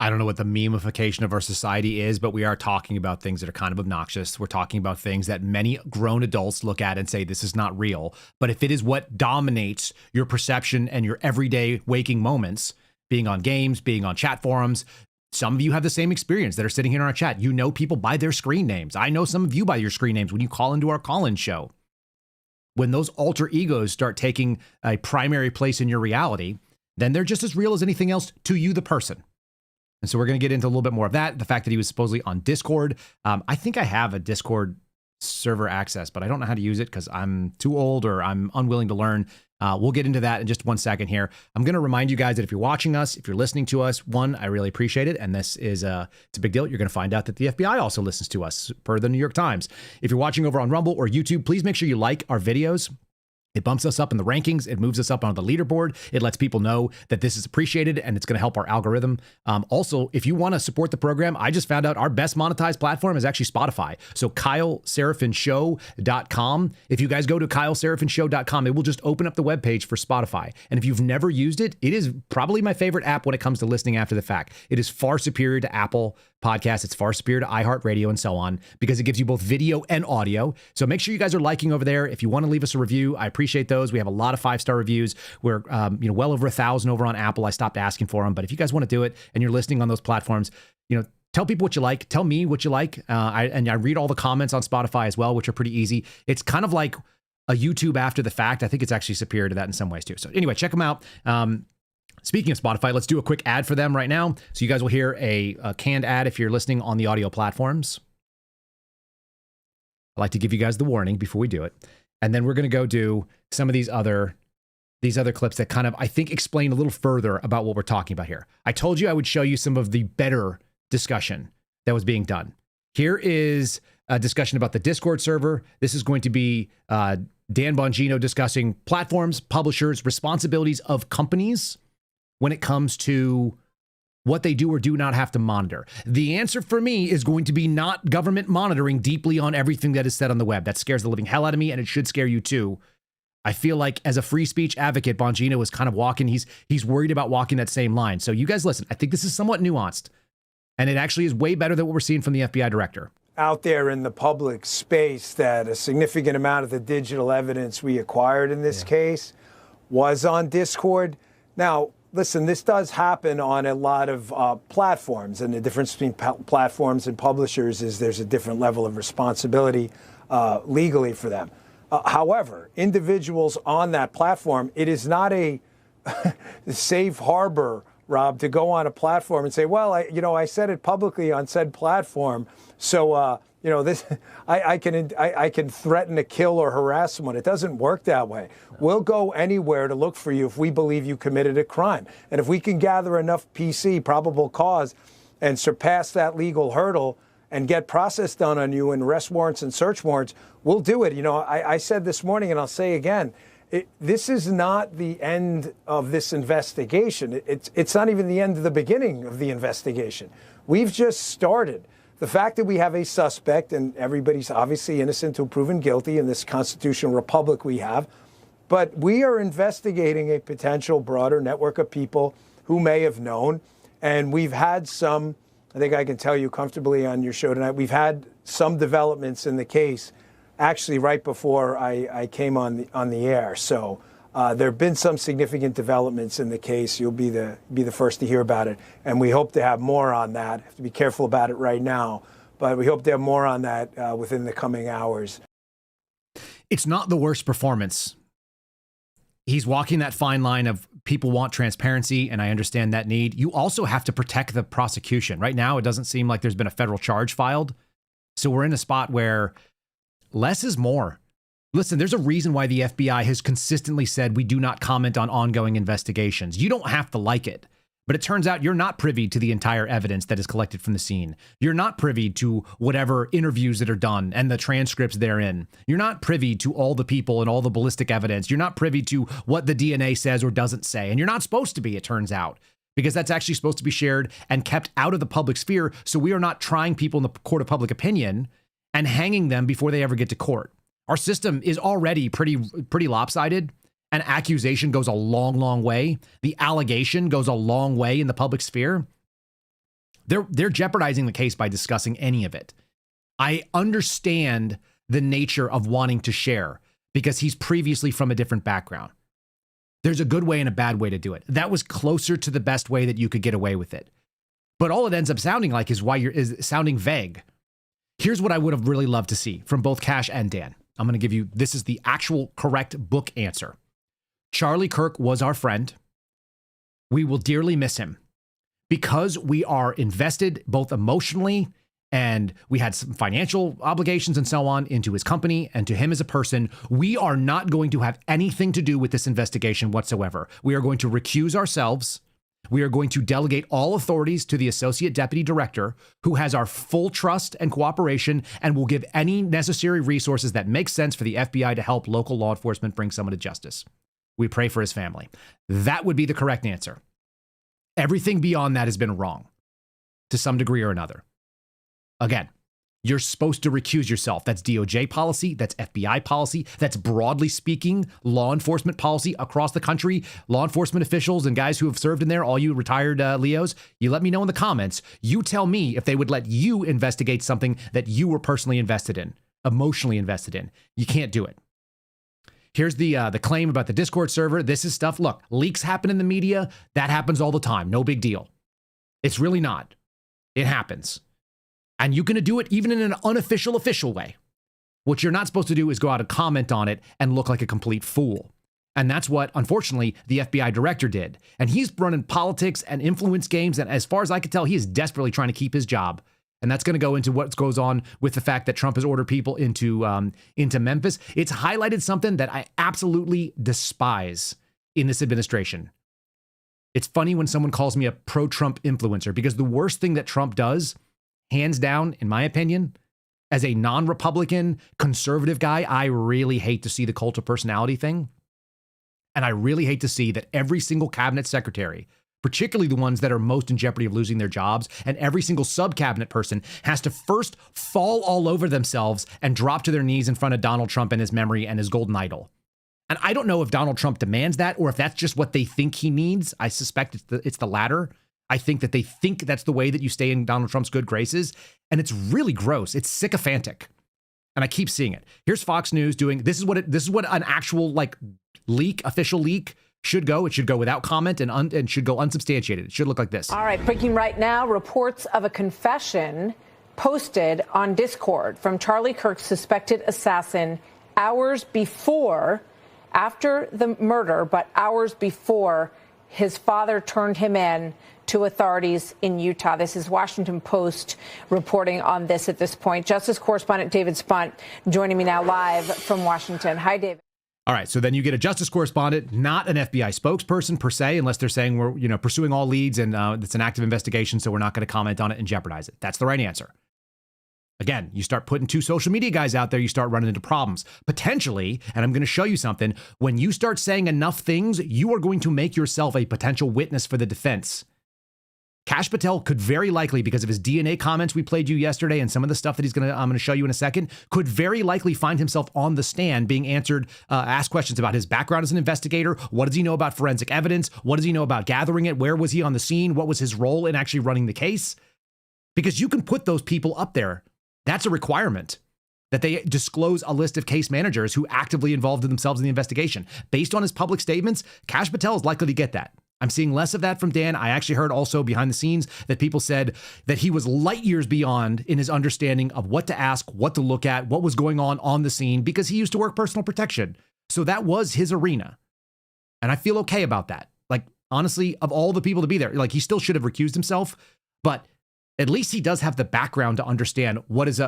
I don't know what the memification of our society is, but we are talking about things that are kind of obnoxious. We're talking about things that many grown adults look at and say, this is not real. But if it is what dominates your perception and your everyday waking moments, being on games, being on chat forums, some of you have the same experience that are sitting here in our chat. You know people by their screen names. I know some of you by your screen names when you call into our call-in show. When those alter egos start taking a primary place in your reality, then they're just as real as anything else to you, the person. And so we're going to get into a little bit more of that. The fact that he was supposedly on Discord. I think I have a Discord server access, but I don't know how to use it because I'm too old or I'm unwilling to learn. We'll get into that in just 1 second here. I'm going to remind you guys that if you're watching us, if you're listening to us, one, I really appreciate it. And this is it's a big deal. You're going to find out that the FBI also listens to us per the New York Times. If you're watching over on Rumble or YouTube, please make sure you like our videos. It bumps us up in the rankings. It moves us up on the leaderboard. It lets people know that this is appreciated and it's going to help our algorithm. Also, if you want to support the program, I just found out our best monetized platform is actually Spotify. So KyleSerafinshow.com. If you guys go to KyleSerafinshow.com, it will just open up the webpage for Spotify. And if you've never used it, it is probably my favorite app when it comes to listening after the fact. It is far superior to Apple Podcasts. It's far superior to iHeartRadio and so on because it gives you both video and audio. So make sure you guys are liking over there. If you want to leave us a review, I appreciate those. We have a lot of 5-star reviews. We're well over 1,000 over on Apple. I stopped asking for them, but if you guys want to do it and you're listening on those platforms, tell people what you like. Tell me what you like. I read all the comments on Spotify as well, which are pretty easy. It's kind of like a YouTube after the fact. I think it's actually superior to that in some ways too. So anyway, check them out. Speaking of Spotify, let's do a quick ad for them right now. So you guys will hear a canned ad if you're listening on the audio platforms. I like to give you guys the warning before we do it. And then we're going to go do some of these other clips that kind of, I think, explain a little further about what we're talking about here. I told you I would show you some of the better discussion that was being done. Here is a discussion about the Discord server. This is going to be Dan Bongino discussing platforms, publishers, responsibilities of companies when it comes to what they do or do not have to monitor. The answer for me is going to be not government monitoring deeply on everything that is said on the web. That scares the living hell out of me, and it should scare you too. I feel like as a free speech advocate, Bongino is kind of walking, he's worried about walking that same line. So you guys listen, I think this is somewhat nuanced, and it actually is way better than what we're seeing from the FBI director. Out there in the public space that a significant amount of the digital evidence we acquired in this case was on Discord. Now, listen, this does happen on a lot of platforms, and the difference between platforms and publishers is there's a different level of responsibility legally for them. However, individuals on that platform, it is not a safe harbor, Rob, to go on a platform and say, well, I said it publicly on said platform, so this I can threaten to kill or harass someone. It doesn't work that way. We'll go anywhere to look for you if we believe you committed a crime. And if we can gather enough PC, probable cause, and surpass that legal hurdle and get process done on you and arrest warrants and search warrants, we'll do it. I said this morning, and I'll say again, this is not the end of this investigation. It's not even the end of the beginning of the investigation. We've just started. The fact that we have a suspect, and everybody's obviously innocent until proven guilty in this constitutional republic we have, but we are investigating a potential broader network of people who may have known. And we've had some, I think I can tell you comfortably on your show tonight, we've had some developments in the case actually right before I came on the air. So there have been some significant developments in the case. You'll be the first to hear about it. And we hope to have more on that. Have to be careful about it right now, but we hope to have more on that within the coming hours. It's not the worst performance. He's walking that fine line of people want transparency, and I understand that need. You also have to protect the prosecution. Right now, it doesn't seem like there's been a federal charge filed. So we're in a spot where less is more. Listen, there's a reason why the FBI has consistently said we do not comment on ongoing investigations. You don't have to like it. But it turns out you're not privy to the entire evidence that is collected from the scene. You're not privy to whatever interviews that are done and the transcripts therein. You're not privy to all the people and all the ballistic evidence. You're not privy to what the DNA says or doesn't say. And you're not supposed to be, it turns out, because that's actually supposed to be shared and kept out of the public sphere. So we are not trying people in the court of public opinion and hanging them before they ever get to court. Our system is already pretty lopsided. An accusation goes a long, long way. The allegation goes a long way in the public sphere. They're jeopardizing the case by discussing any of it. I understand the nature of wanting to share because he's previously from a different background. There's a good way and a bad way to do it. That was closer to the best way that you could get away with it. But all it ends up sounding like is sounding vague. Here's what I would have really loved to see from both Kash and Dan. I'm going to give you, this is the actual correct book answer. Charlie Kirk was our friend. We will dearly miss him because we are invested both emotionally and we had some financial obligations and so on into his company and to him as a person. We are not going to have anything to do with this investigation whatsoever. We are going to recuse ourselves. We are going to delegate all authorities to the Associate Deputy Director, who has our full trust and cooperation and will give any necessary resources that make sense for the FBI to help local law enforcement bring someone to justice. We pray for his family. That would be the correct answer. Everything beyond that has been wrong to some degree or another. Again, you're supposed to recuse yourself. That's DOJ policy. That's FBI policy. That's broadly speaking law enforcement policy across the country. Law enforcement officials and guys who have served in there, all you retired Leos, you let me know in the comments. You tell me if they would let you investigate something that you were personally invested in, emotionally invested in. You can't do it. Here's the claim about the Discord server. This is stuff. Look, leaks happen in the media. That happens all the time. No big deal. It's really not. It happens. And you're going to do it even in an unofficial, official way. What you're not supposed to do is go out and comment on it and look like a complete fool. And that's what, unfortunately, the FBI director did. And he's running politics and influence games. And as far as I can tell, he is desperately trying to keep his job. And that's going to go into what goes on with the fact that Trump has ordered people into Memphis. It's highlighted something that I absolutely despise in this administration. It's funny when someone calls me a pro-Trump influencer, because the worst thing that Trump does, hands down, in my opinion, as a non-Republican conservative guy, I really hate to see the cult of personality thing. And I really hate to see that every single cabinet secretary, particularly the ones that are most in jeopardy of losing their jobs, and every single sub-cabinet person has to first fall all over themselves and drop to their knees in front of Donald Trump and his memory and his golden idol. And I don't know if Donald Trump demands that or if that's just what they think he needs. I suspect it's the latter. I think that they think that's the way that you stay in Donald Trump's good graces. And it's really gross. It's sycophantic. And I keep seeing it. Here's Fox News doing, this is what an actual official leak should go. It should go without comment and should go unsubstantiated. It should look like this. All right, breaking right now, reports of a confession posted on Discord from Charlie Kirk's suspected assassin hours before, after the murder, but hours before his father turned him in to authorities in Utah. This is Washington Post reporting on this at this point. Justice correspondent David Spunt joining me now live from Washington. Hi, David. All right, so then you get a justice correspondent, not an FBI spokesperson per se, unless they're saying we're pursuing all leads and it's an active investigation, so we're not going to comment on it and jeopardize it. That's the right answer. Again, you start putting two social media guys out there, you start running into problems. Potentially, and I'm going to show you something, when you start saying enough things, you are going to make yourself a potential witness for the defense. Kash Patel could very likely, because of his DNA comments we played you yesterday and some of the stuff that I'm going to show you in a second, could very likely find himself on the stand being asked questions about his background as an investigator. What does he know about forensic evidence? What does he know about gathering it? Where was he on the scene? What was his role in actually running the case? Because you can put those people up there. That's a requirement, that they disclose a list of case managers who actively involved themselves in the investigation. Based on his public statements, Kash Patel is likely to get that. I'm seeing less of that from Dan. I actually heard also behind the scenes that people said that he was light years beyond in his understanding of what to ask, what to look at, what was going on the scene, because he used to work personal protection. So that was his arena. And I feel okay about that. Honestly, of all the people to be there, he still should have recused himself, but at least he does have the background to understand what is,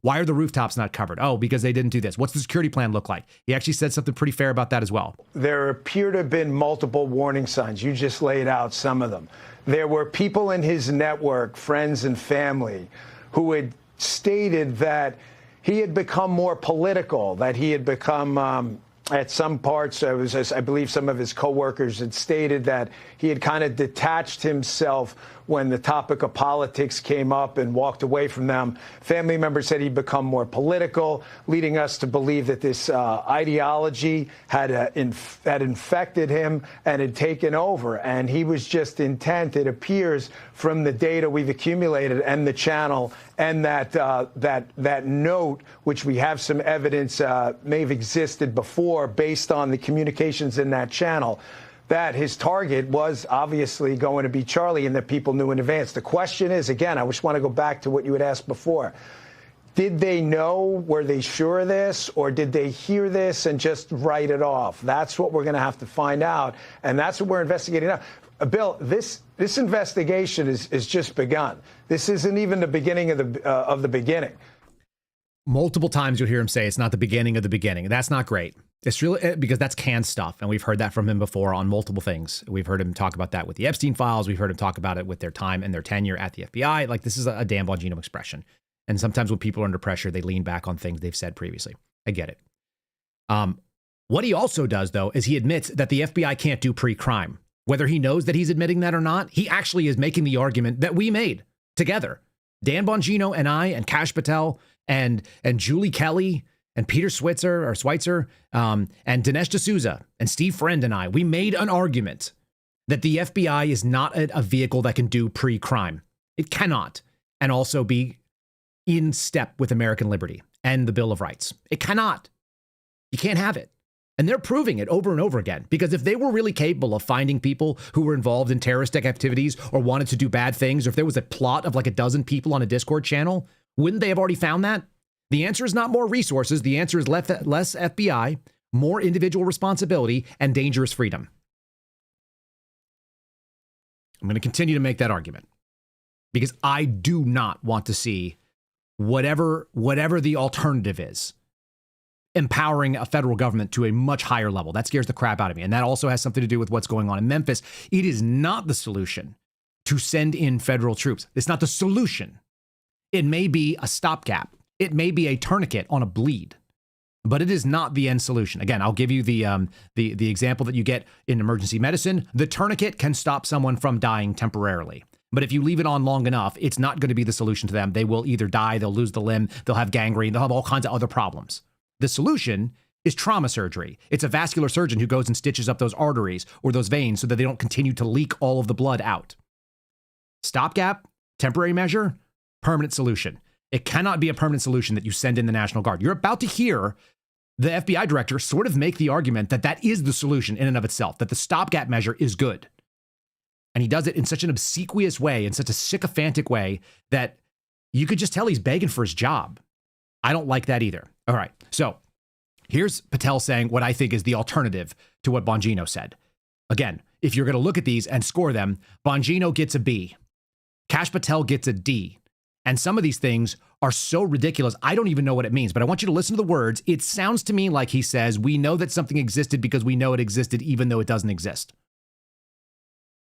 why are the rooftops not covered? Oh, because they didn't do this. What's the security plan look like? He actually said something pretty fair about that as well. There appear to have been multiple warning signs. You just laid out some of them. There were people in his network, friends and family, who had stated that he had become more political, that he had become at some parts, I believe some of his coworkers had stated that he had kind of detached himself when the topic of politics came up and walked away from them. Family members said he'd become more political, leading us to believe that this ideology had infected him and had taken over. And he was just intent, it appears, from the data we've accumulated and the channel and that note, which we have some evidence may have existed before based on the communications in that channel, that his target was obviously going to be Charlie and that people knew in advance. The question is, again, I just want to go back to what you had asked before. Did they know? Were they sure of this? Or did they hear this and just write it off? That's what we're going to have to find out. And that's what we're investigating now. Bill, this investigation is just begun. This isn't even the beginning of the beginning. Multiple times you'll hear him say it's not the beginning of the beginning. That's not great. It's really because that's canned stuff. And we've heard that from him before on multiple things. We've heard him talk about that with the Epstein files. We've heard him talk about it with their time and their tenure at the FBI. Like, this is a Dan Bongino expression. And sometimes when people are under pressure, they lean back on things they've said previously. I get it. What he also does, though, is he admits that the FBI can't do pre-crime. Whether he knows that he's admitting that or not, he actually is making the argument that we made together. Dan Bongino and I and Kash Patel and Julie Kelly and Peter Schweitzer and Dinesh D'Souza and Steve Friend and I, we made an argument that the FBI is not a vehicle that can do pre-crime. It cannot. And also be in step with American liberty and the Bill of Rights. It cannot. You can't have it. And they're proving it over and over again, because if they were really capable of finding people who were involved in terroristic activities or wanted to do bad things, or if there was a plot of like a dozen people on a Discord channel, wouldn't they have already found that? The answer is not more resources. The answer is less FBI, more individual responsibility, and dangerous freedom. I'm going to continue to make that argument because I do not want to see whatever the alternative is, empowering a federal government to a much higher level. That scares the crap out of me. And that also has something to do with what's going on in Memphis. It is not the solution to send in federal troops. It's not the solution. It may be a stopgap. It may be a tourniquet on a bleed, but it is not the end solution. Again, I'll give you the example that you get in emergency medicine. The tourniquet can stop someone from dying temporarily. But if you leave it on long enough, it's not going to be the solution to them. They will either die, they'll lose the limb, they'll have gangrene, they'll have all kinds of other problems. The solution is trauma surgery. It's a vascular surgeon who goes and stitches up those arteries or those veins so that they don't continue to leak all of the blood out. Stopgap, temporary measure, permanent solution. It cannot be a permanent solution that you send in the National Guard. You're about to hear the FBI director sort of make the argument that that is the solution in and of itself, that the stopgap measure is good. And he does it in such an obsequious way, in such a sycophantic way, that you could just tell he's begging for his job. I don't like that either. All right, so here's Patel saying what I think is the alternative to what Bongino said. Again, if you're going to look at these and score them, Bongino gets a B. Kash Patel gets a D. And some of these things are so ridiculous, I don't even know what it means. But I want you to listen to the words. It sounds to me like he says, we know that something existed because we know it existed even though it doesn't exist.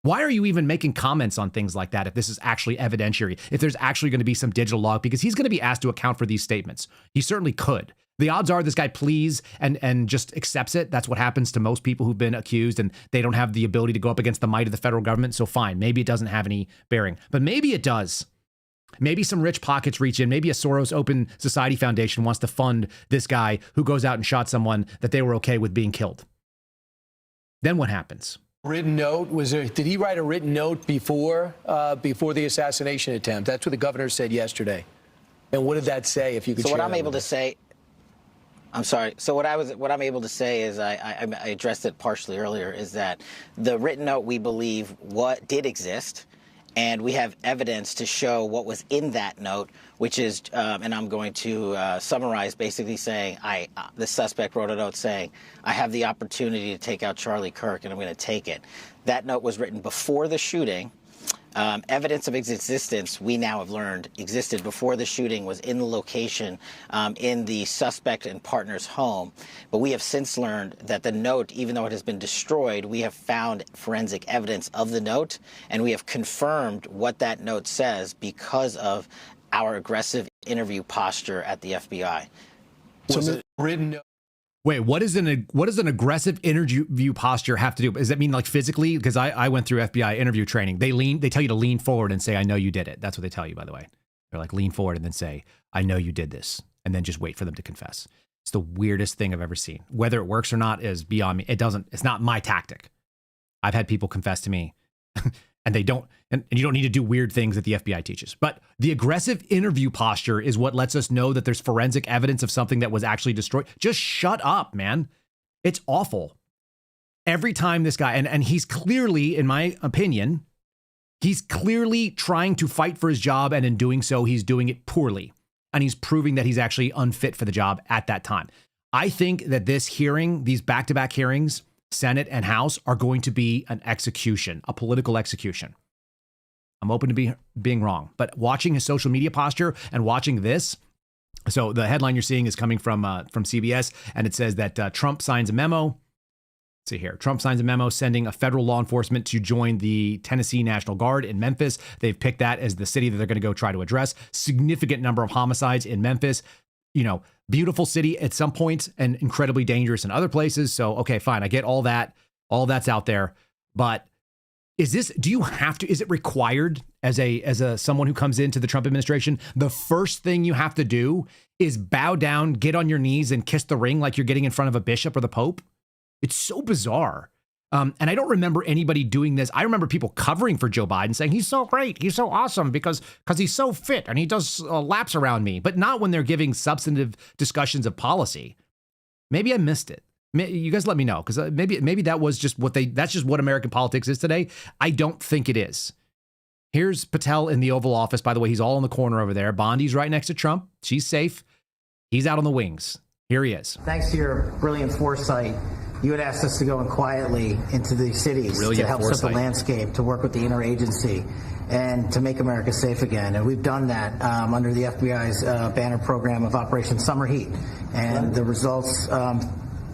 Why are you even making comments on things like that if this is actually evidentiary, if there's actually going to be some digital log? Because he's going to be asked to account for these statements. He certainly could. The odds are this guy pleads and just accepts it. That's what happens to most people who've been accused, and they don't have the ability to go up against the might of the federal government. So fine, maybe it doesn't have any bearing, but maybe it does. Maybe some rich pockets reach in. Maybe a Soros Open Society Foundation wants to fund this guy who goes out and shot someone that they were okay with being killed. Then what happens? Written note, did he write a written note before the assassination attempt? That's what the governor said yesterday. And what did that say, if you could share? So what I'm able to say, I'm sorry. So what I'm able to say is, I addressed it partially earlier, is that the written note, we believe, what did exist, and we have evidence to show what was in that note, which is, and I'm going to summarize, basically saying, the suspect wrote a note saying, I have the opportunity to take out Charlie Kirk, and I'm going to take it. That note was written before the shooting. Evidence of its existence, we now have learned, existed before the shooting, was in the location in the suspect and partner's home. But we have since learned that the note, even though it has been destroyed, we have found forensic evidence of the note, and we have confirmed what that note says because of our aggressive interview posture at the FBI. Was it written note? Wait, what does an aggressive interview posture have to do? Does that mean like physically? Because I went through FBI interview training. They tell you to lean forward and say, I know you did it. That's what they tell you, by the way. They're like, lean forward and then say, I know you did this. And then just wait for them to confess. It's the weirdest thing I've ever seen. Whether it works or not is beyond me. It's not my tactic. I've had people confess to me and they don't, and you don't need to do weird things that the FBI teaches. But the aggressive interview posture is what lets us know that there's forensic evidence of something that was actually destroyed. Just shut up, man. It's awful. Every time this guy, and he's clearly, in my opinion, he's clearly trying to fight for his job. And in doing so, he's doing it poorly. And he's proving that he's actually unfit for the job at that time. I think that this hearing, these back-to-back hearings, Senate and House, are going to be an execution, a political execution. I'm open to being wrong, but watching his social media posture and watching this. So the headline you're seeing is coming from CBS, and it says that Trump signs a memo. Let's see here. Trump signs a memo sending a federal law enforcement to join the Tennessee National Guard in Memphis. They've picked that as the city that they're going to go try to address. Significant number of homicides in Memphis. You know, beautiful city at some points and incredibly dangerous in other places. So, okay, fine. I get all that. All that's out there. But is it required as a someone who comes into the Trump administration, the first thing you have to do is bow down, get on your knees and kiss the ring like you're getting in front of a bishop or the Pope? It's so bizarre. And I don't remember anybody doing this. I remember people covering for Joe Biden saying, he's so great, he's so awesome because he's so fit and he does laps around me, but not when they're giving substantive discussions of policy. Maybe I missed it. You guys let me know, because maybe that was just that's just what American politics is today. I don't think it is. Here's Patel in the Oval Office. By the way, he's all in the corner over there. Bondi's right next to Trump. She's safe. He's out on the wings. Here he is. Thanks to your brilliant foresight, you had asked us to go in quietly into the cities to help set the landscape, to work with the interagency, and to make America safe again. And we've done that under the FBI's banner program of Operation Summer Heat. And the results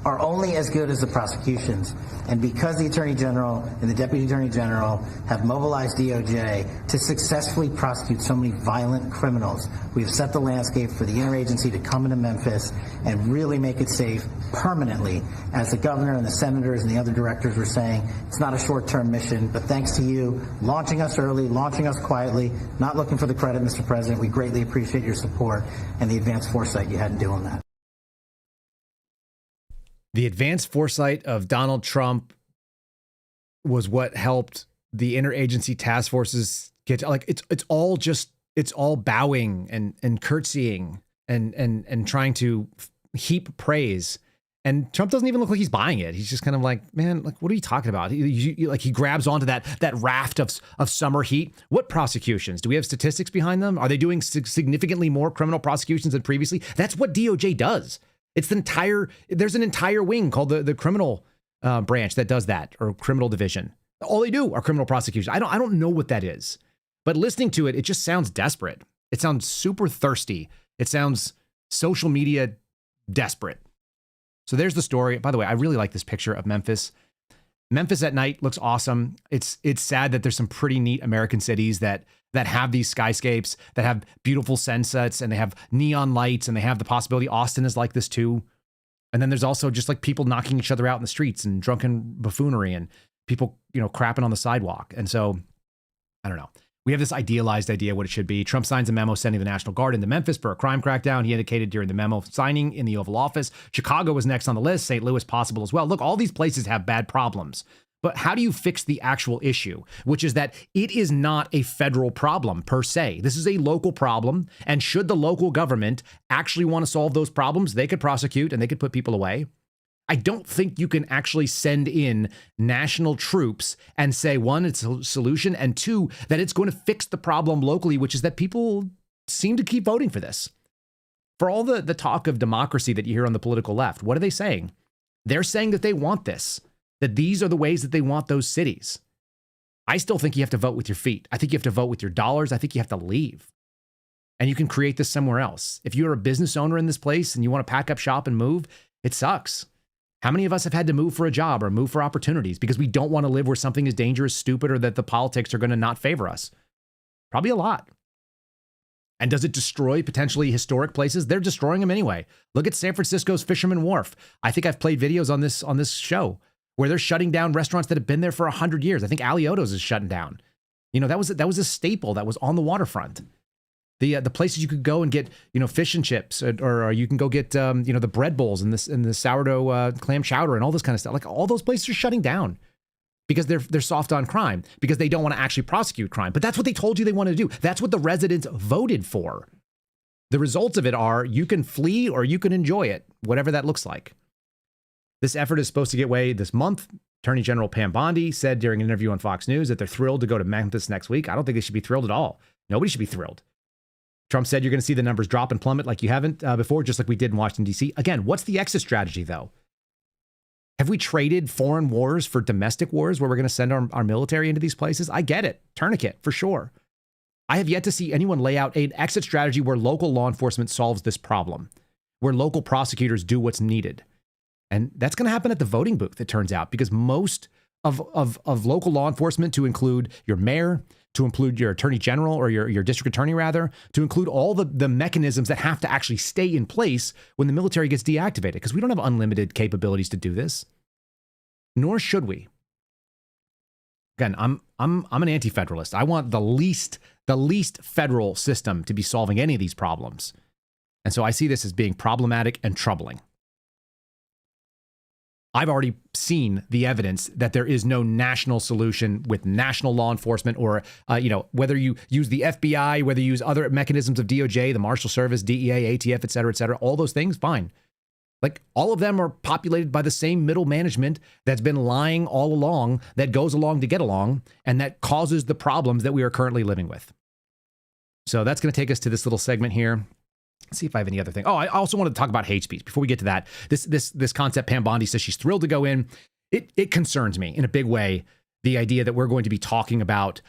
are only as good as the prosecutions. And because the Attorney General and the Deputy Attorney General have mobilized DOJ to successfully prosecute so many violent criminals, we've set the landscape for the interagency to come into Memphis and really make it safe permanently. As the governor and the senators and the other directors were saying, it's not a short-term mission, but thanks to you launching us early, launching us quietly, not looking for the credit, Mr. President, we greatly appreciate your support and the advanced foresight you had in doing that. The advanced foresight of Donald Trump was what helped the interagency task forces get, like, it's all bowing and curtsying and trying to heap praise. And Trump doesn't even look like he's buying it. He's just kind of like, man, like, what are you talking about? He grabs onto that raft of summer heat. What prosecutions? Do we have statistics behind them? Are they doing significantly more criminal prosecutions than previously? That's what DOJ does. There's an entire wing called the criminal branch that does that, or criminal division. All they do are criminal prosecution. I don't know what that is, but listening to it, it just sounds desperate. It sounds super thirsty. It sounds social media desperate. So there's the story. By the way, I really like this picture of Memphis. Memphis at night looks awesome. It's sad that there's some pretty neat American cities that have these skyscapes, that have beautiful sunsets, and they have neon lights, and they have the possibility. Austin is like this too. And then there's also just like people knocking each other out in the streets and drunken buffoonery and people, crapping on the sidewalk. And so, I don't know. We have this idealized idea of what it should be. Trump signs a memo sending the National Guard into Memphis for a crime crackdown. He indicated during the memo signing in the Oval Office. Chicago was next on the list. St. Louis possible as well. Look, all these places have bad problems. But how do you fix the actual issue, which is that it is not a federal problem per se. This is a local problem. And should the local government actually want to solve those problems, they could prosecute and they could put people away. I don't think you can actually send in national troops and say, one, it's a solution, and two, that it's going to fix the problem locally, which is that people seem to keep voting for this. For all the talk of democracy that you hear on the political left, what are they saying? They're saying that they want this, that these are the ways that they want those cities. I still think you have to vote with your feet. I think you have to vote with your dollars. I think you have to leave. And you can create this somewhere else. If you're a business owner in this place and you want to pack up shop and move, it sucks. How many of us have had to move for a job or move for opportunities because we don't want to live where something is dangerous, stupid, or that the politics are going to not favor us? Probably a lot. And does it destroy potentially historic places? They're destroying them anyway. Look at San Francisco's Fisherman Wharf. I think I've played videos on this show where they're shutting down restaurants that have been there for 100 years. I think Alioto's is shutting down. You know, that was a staple that was on the waterfront. The places you could go and get, you know, fish and chips, or you can go get, you know, the bread bowls and the sourdough clam chowder and all this kind of stuff. Like, all those places are shutting down because they're soft on crime, because they don't want to actually prosecute crime. But that's what they told you they want to do. That's what the residents voted for. The results of it are you can flee or you can enjoy it, whatever that looks like. This effort is supposed to get away this month. Attorney General Pam Bondi said during an interview on Fox News that they're thrilled to go to Memphis next week. I don't think they should be thrilled at all. Nobody should be thrilled. Trump said you're going to see the numbers drop and plummet like you haven't before, just like we did in Washington, D.C. Again, what's the exit strategy, though? Have we traded foreign wars for domestic wars where we're going to send our military into these places? I get it. Tourniquet, for sure. I have yet to see anyone lay out an exit strategy where local law enforcement solves this problem, where local prosecutors do what's needed. And that's going to happen at the voting booth, it turns out, because most of local law enforcement, to include your mayor, to include your attorney general, or your district attorney, rather, to include all the mechanisms that have to actually stay in place when the military gets deactivated, because we don't have unlimited capabilities to do this, nor should we. Again, I'm an anti-federalist. I want the least federal system to be solving any of these problems. And so I see this as being problematic and troubling. I've already seen the evidence that there is no national solution with national law enforcement, or, whether you use the FBI, whether you use other mechanisms of DOJ, the Marshal Service, DEA, ATF, et cetera, all those things, fine. Like, all of them are populated by the same middle management that's been lying all along, that goes along to get along, and that causes the problems that we are currently living with. So that's going to take us to this little segment here. Let's see if I have any other thing. Oh, I also wanted to talk about hate speech. Before we get to that, this concept, Pam Bondi says she's thrilled to go in. It concerns me in a big way, the idea that we're going to be talking about.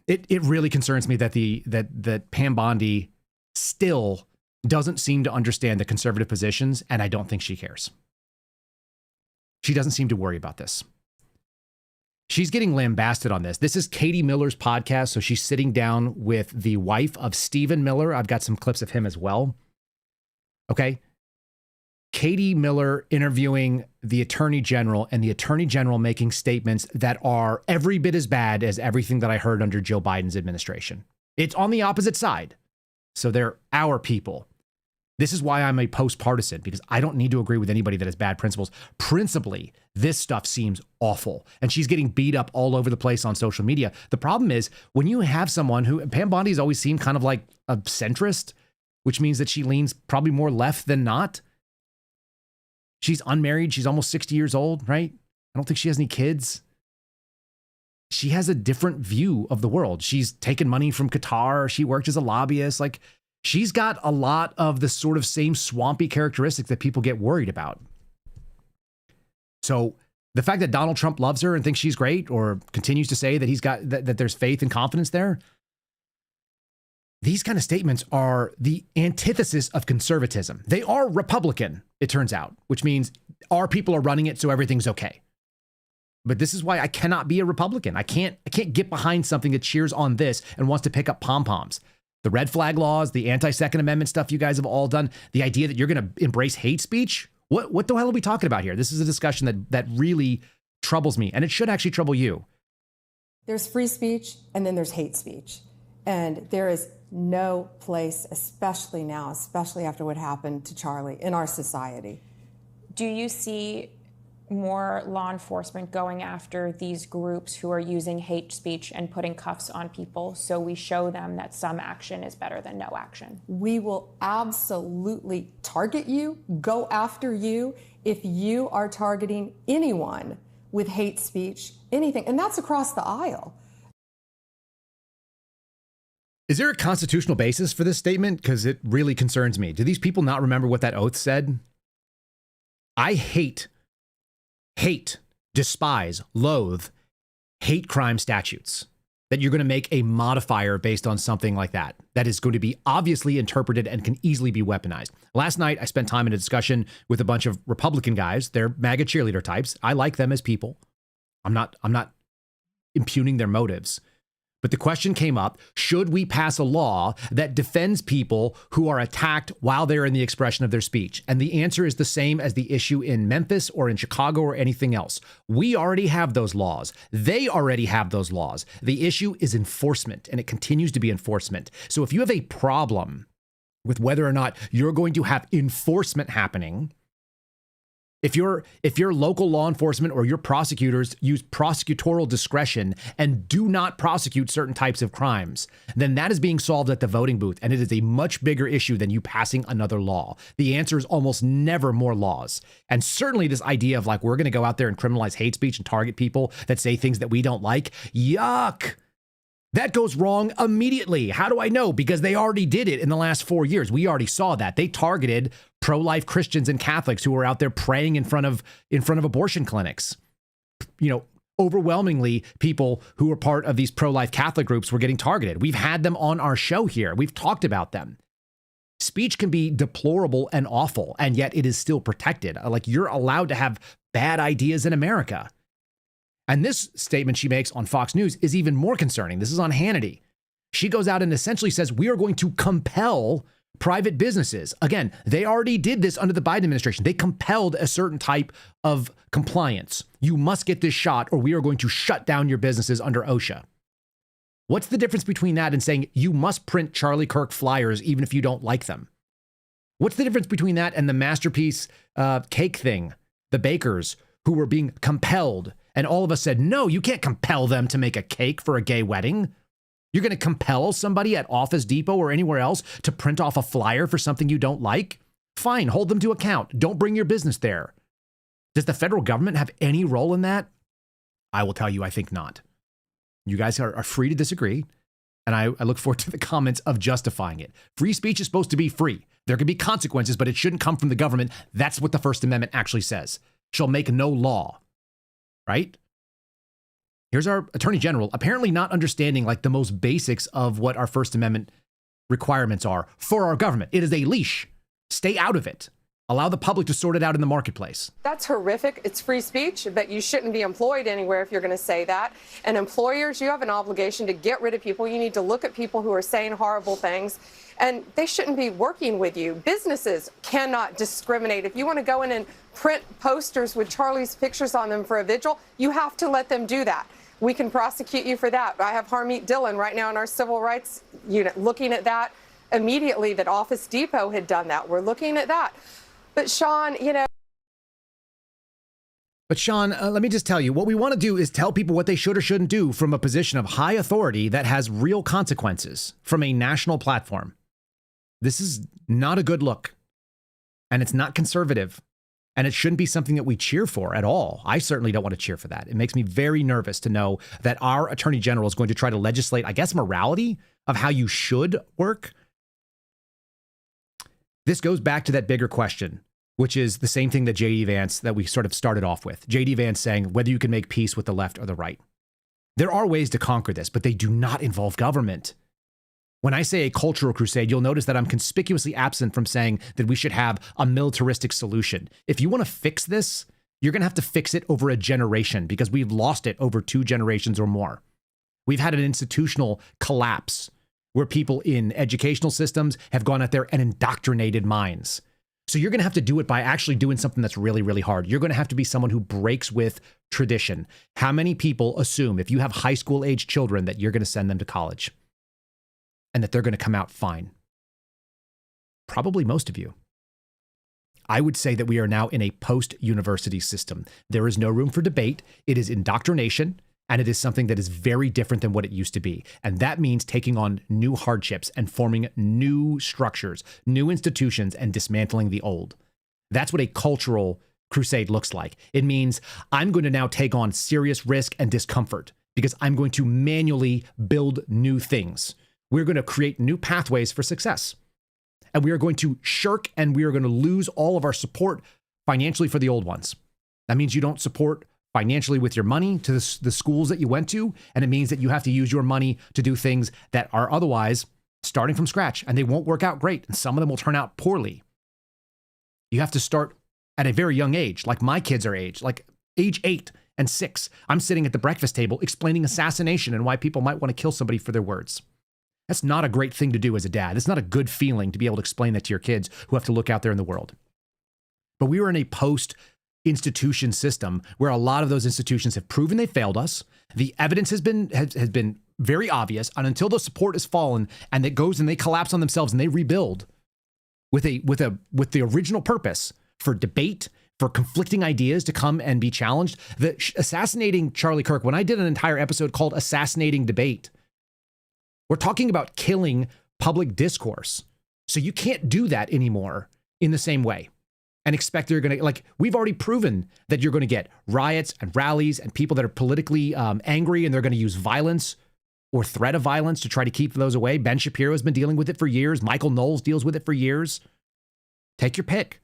It really concerns me that Pam Bondi still doesn't seem to understand the conservative positions, and I don't think she cares. She doesn't seem to worry about this. She's getting lambasted on this. This is Katie Miller's podcast, so she's sitting down with the wife of Stephen Miller. I've got some clips of him as well. Okay. Katie Miller interviewing the Attorney General, and the Attorney General making statements that are every bit as bad as everything that I heard under Joe Biden's administration. It's on the opposite side. So they're our people. This is why I'm a post-partisan, because I don't need to agree with anybody that has bad principles. Principally, this stuff seems awful. And she's getting beat up all over the place on social media. The problem is, when you have someone who, Pam Bondi's always seemed kind of like a centrist, which means that she leans probably more left than not. She's unmarried. She's almost 60 years old, right? I don't think she has any kids. She has a different view of the world. She's taken money from Qatar. She worked as a lobbyist. Like, she's got a lot of the sort of same swampy characteristics that people get worried about. So the fact that Donald Trump loves her and thinks she's great, or continues to say that he's got that there's faith and confidence there, these kind of statements are the antithesis of conservatism. They are Republican, it turns out, which means our people are running it, so everything's okay. But this is why I cannot be a Republican. I can't get behind something that cheers on this and wants to pick up pom-poms. The red flag laws, the anti-Second Amendment stuff you guys have all done, the idea that you're going to embrace hate speech. What the hell are we talking about here? This is a discussion that really troubles me, and it should actually trouble you. There's free speech, and then there's hate speech. And there is no place, especially now, especially after what happened to Charlie, in our society. Do you see more law enforcement going after these groups who are using hate speech and putting cuffs on people, so we show them that some action is better than no action? We will absolutely target you, go after you, if you are targeting anyone with hate speech, anything. And that's across the aisle. Is there a constitutional basis for this statement? Because it really concerns me. Do these people not remember what that oath said? I hate, despise, loathe, hate crime statutes. That you're going to make a modifier based on something like that. That is going to be obviously interpreted and can easily be weaponized. Last night, I spent time in a discussion with a bunch of Republican guys. They're MAGA cheerleader types. I like them as people. I'm not impugning their motives. But the question came up, should we pass a law that defends people who are attacked while they're in the expression of their speech? And the answer is the same as the issue in Memphis or in Chicago or anything else. We already have those laws. They already have those laws. The issue is enforcement, and it continues to be enforcement. So if you have a problem with whether or not you're going to have enforcement happening, if your local law enforcement or your prosecutors use prosecutorial discretion and do not prosecute certain types of crimes, then that is being solved at the voting booth, and it is a much bigger issue than you passing another law. The answer is almost never more laws. And certainly this idea of like, we're going to go out there and criminalize hate speech and target people that say things that we don't like, yuck. That goes wrong immediately. How do I know? Because they already did it in the last 4 years. We already saw that. They targeted pro-life Christians and Catholics who were out there praying in front of abortion clinics. You know, overwhelmingly, people who were part of these pro-life Catholic groups were getting targeted. We've had them on our show here. We've talked about them. Speech can be deplorable and awful, and yet it is still protected. Like, you're allowed to have bad ideas in America. And this statement she makes on Fox News is even more concerning. This is on Hannity. She goes out and essentially says, we are going to compel private businesses. Again, they already did this under the Biden administration. They compelled a certain type of compliance. You must get this shot or we are going to shut down your businesses under OSHA. What's the difference between that and saying you must print Charlie Kirk flyers even if you don't like them? What's the difference between that and the Masterpiece cake thing, the bakers who were being compelled? And all of us said, no, you can't compel them to make a cake for a gay wedding. You're going to compel somebody at Office Depot or anywhere else to print off a flyer for something you don't like? Fine, hold them to account. Don't bring your business there. Does the federal government have any role in that? I will tell you, I think not. You guys are free to disagree. And I look forward to the comments of justifying it. Free speech is supposed to be free. There can be consequences, but it shouldn't come from the government. That's what the First Amendment actually says. Shall make no law. Right? Here's our Attorney General, apparently not understanding like the most basics of what our First Amendment requirements are for our government. It is a leash. Stay out of it. Allow the public to sort it out in the marketplace. That's horrific. It's free speech, but you shouldn't be employed anywhere if you're going to say that. And employers, you have an obligation to get rid of people. You need to look at people who are saying horrible things, and they shouldn't be working with you. Businesses cannot discriminate. If you want to go in and print posters with Charlie's pictures on them for a vigil, you have to let them do that. We can prosecute you for that. I have Harmeet Dillon right now in our civil rights unit looking at that immediately, that Office Depot had done that. We're looking at that. But Sean, you know. But Sean, let me just tell you, what we want to do is tell people what they should or shouldn't do from a position of high authority that has real consequences from a national platform. This is not a good look, and it's not conservative, and it shouldn't be something that we cheer for at all. I certainly don't want to cheer for that. It makes me very nervous to know that our Attorney General is going to try to legislate, I guess, morality of how you should work. This goes back to that bigger question, which is the same thing that J.D. Vance, that we sort of started off with. J.D. Vance saying whether you can make peace with the left or the right. There are ways to conquer this, but they do not involve government. When I say a cultural crusade, you'll notice that I'm conspicuously absent from saying that we should have a militaristic solution. If you want to fix this, you're going to have to fix it over a generation because we've lost it over 2 generations or more. We've had an institutional collapse where people in educational systems have gone out there and indoctrinated minds. So you're going to have to do it by actually doing something that's really, really hard. You're going to have to be someone who breaks with tradition. How many people assume if you have high school age children that you're going to send them to college and that they're going to come out fine? Probably most of you. I would say that we are now in a post-university system. There is no room for debate. It is indoctrination. And it is something that is very different than what it used to be. And that means taking on new hardships and forming new structures, new institutions, and dismantling the old. That's what a cultural crusade looks like. It means I'm going to now take on serious risk and discomfort because I'm going to manually build new things. We're going to create new pathways for success. And we are going to shirk and we are going to lose all of our support financially for the old ones. That means you don't support financially with your money to the schools that you went to. And it means that you have to use your money to do things that are otherwise starting from scratch, and they won't work out great. And some of them will turn out poorly. You have to start at a very young age, like my kids are age 8, and 6. I'm sitting at the breakfast table explaining assassination and why people might want to kill somebody for their words. That's not a great thing to do as a dad. It's not a good feeling to be able to explain that to your kids who have to look out there in the world. But we were in a post-institution system where a lot of those institutions have proven they failed us. The evidence has been very obvious, and until the support has fallen and it goes and they collapse on themselves and they rebuild with the original purpose for debate, for conflicting ideas to come and be challenged. Assassinating Charlie Kirk, when I did an entire episode called Assassinating Debate, we're talking about killing public discourse. So you can't do that anymore in the same way and expect they're going to, like, we've already proven that you're going to get riots and rallies and people that are politically angry, and they're going to use violence or threat of violence to try to keep those away. Ben Shapiro has been dealing with it for years. Michael Knowles deals with it for years. Take your pick.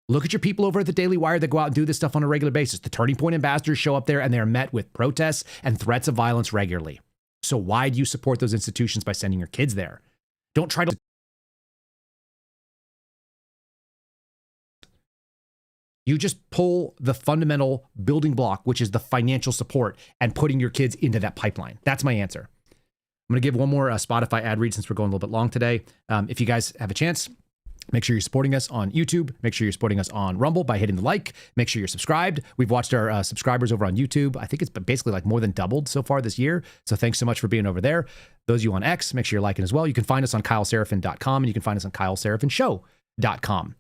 Look at your people over at the Daily Wire that go out and do this stuff on a regular basis. The Turning Point ambassadors show up there and they're met with protests and threats of violence regularly. So why do you support those institutions by sending your kids there? Don't try to... You just pull the fundamental building block, which is the financial support, and putting your kids into that pipeline. That's my answer. I'm going to give one more Spotify ad read since we're going a little bit long today. If you guys have a chance, make sure you're supporting us on YouTube. Make sure you're supporting us on Rumble by hitting the like. Make sure you're subscribed. We've watched our subscribers over on YouTube. I think it's basically like more than doubled so far this year. So thanks so much for being over there. Those of you on X, make sure you're liking as well. You can find us on KyleSerafin.com, and you can find us on KyleSerafinShow.com.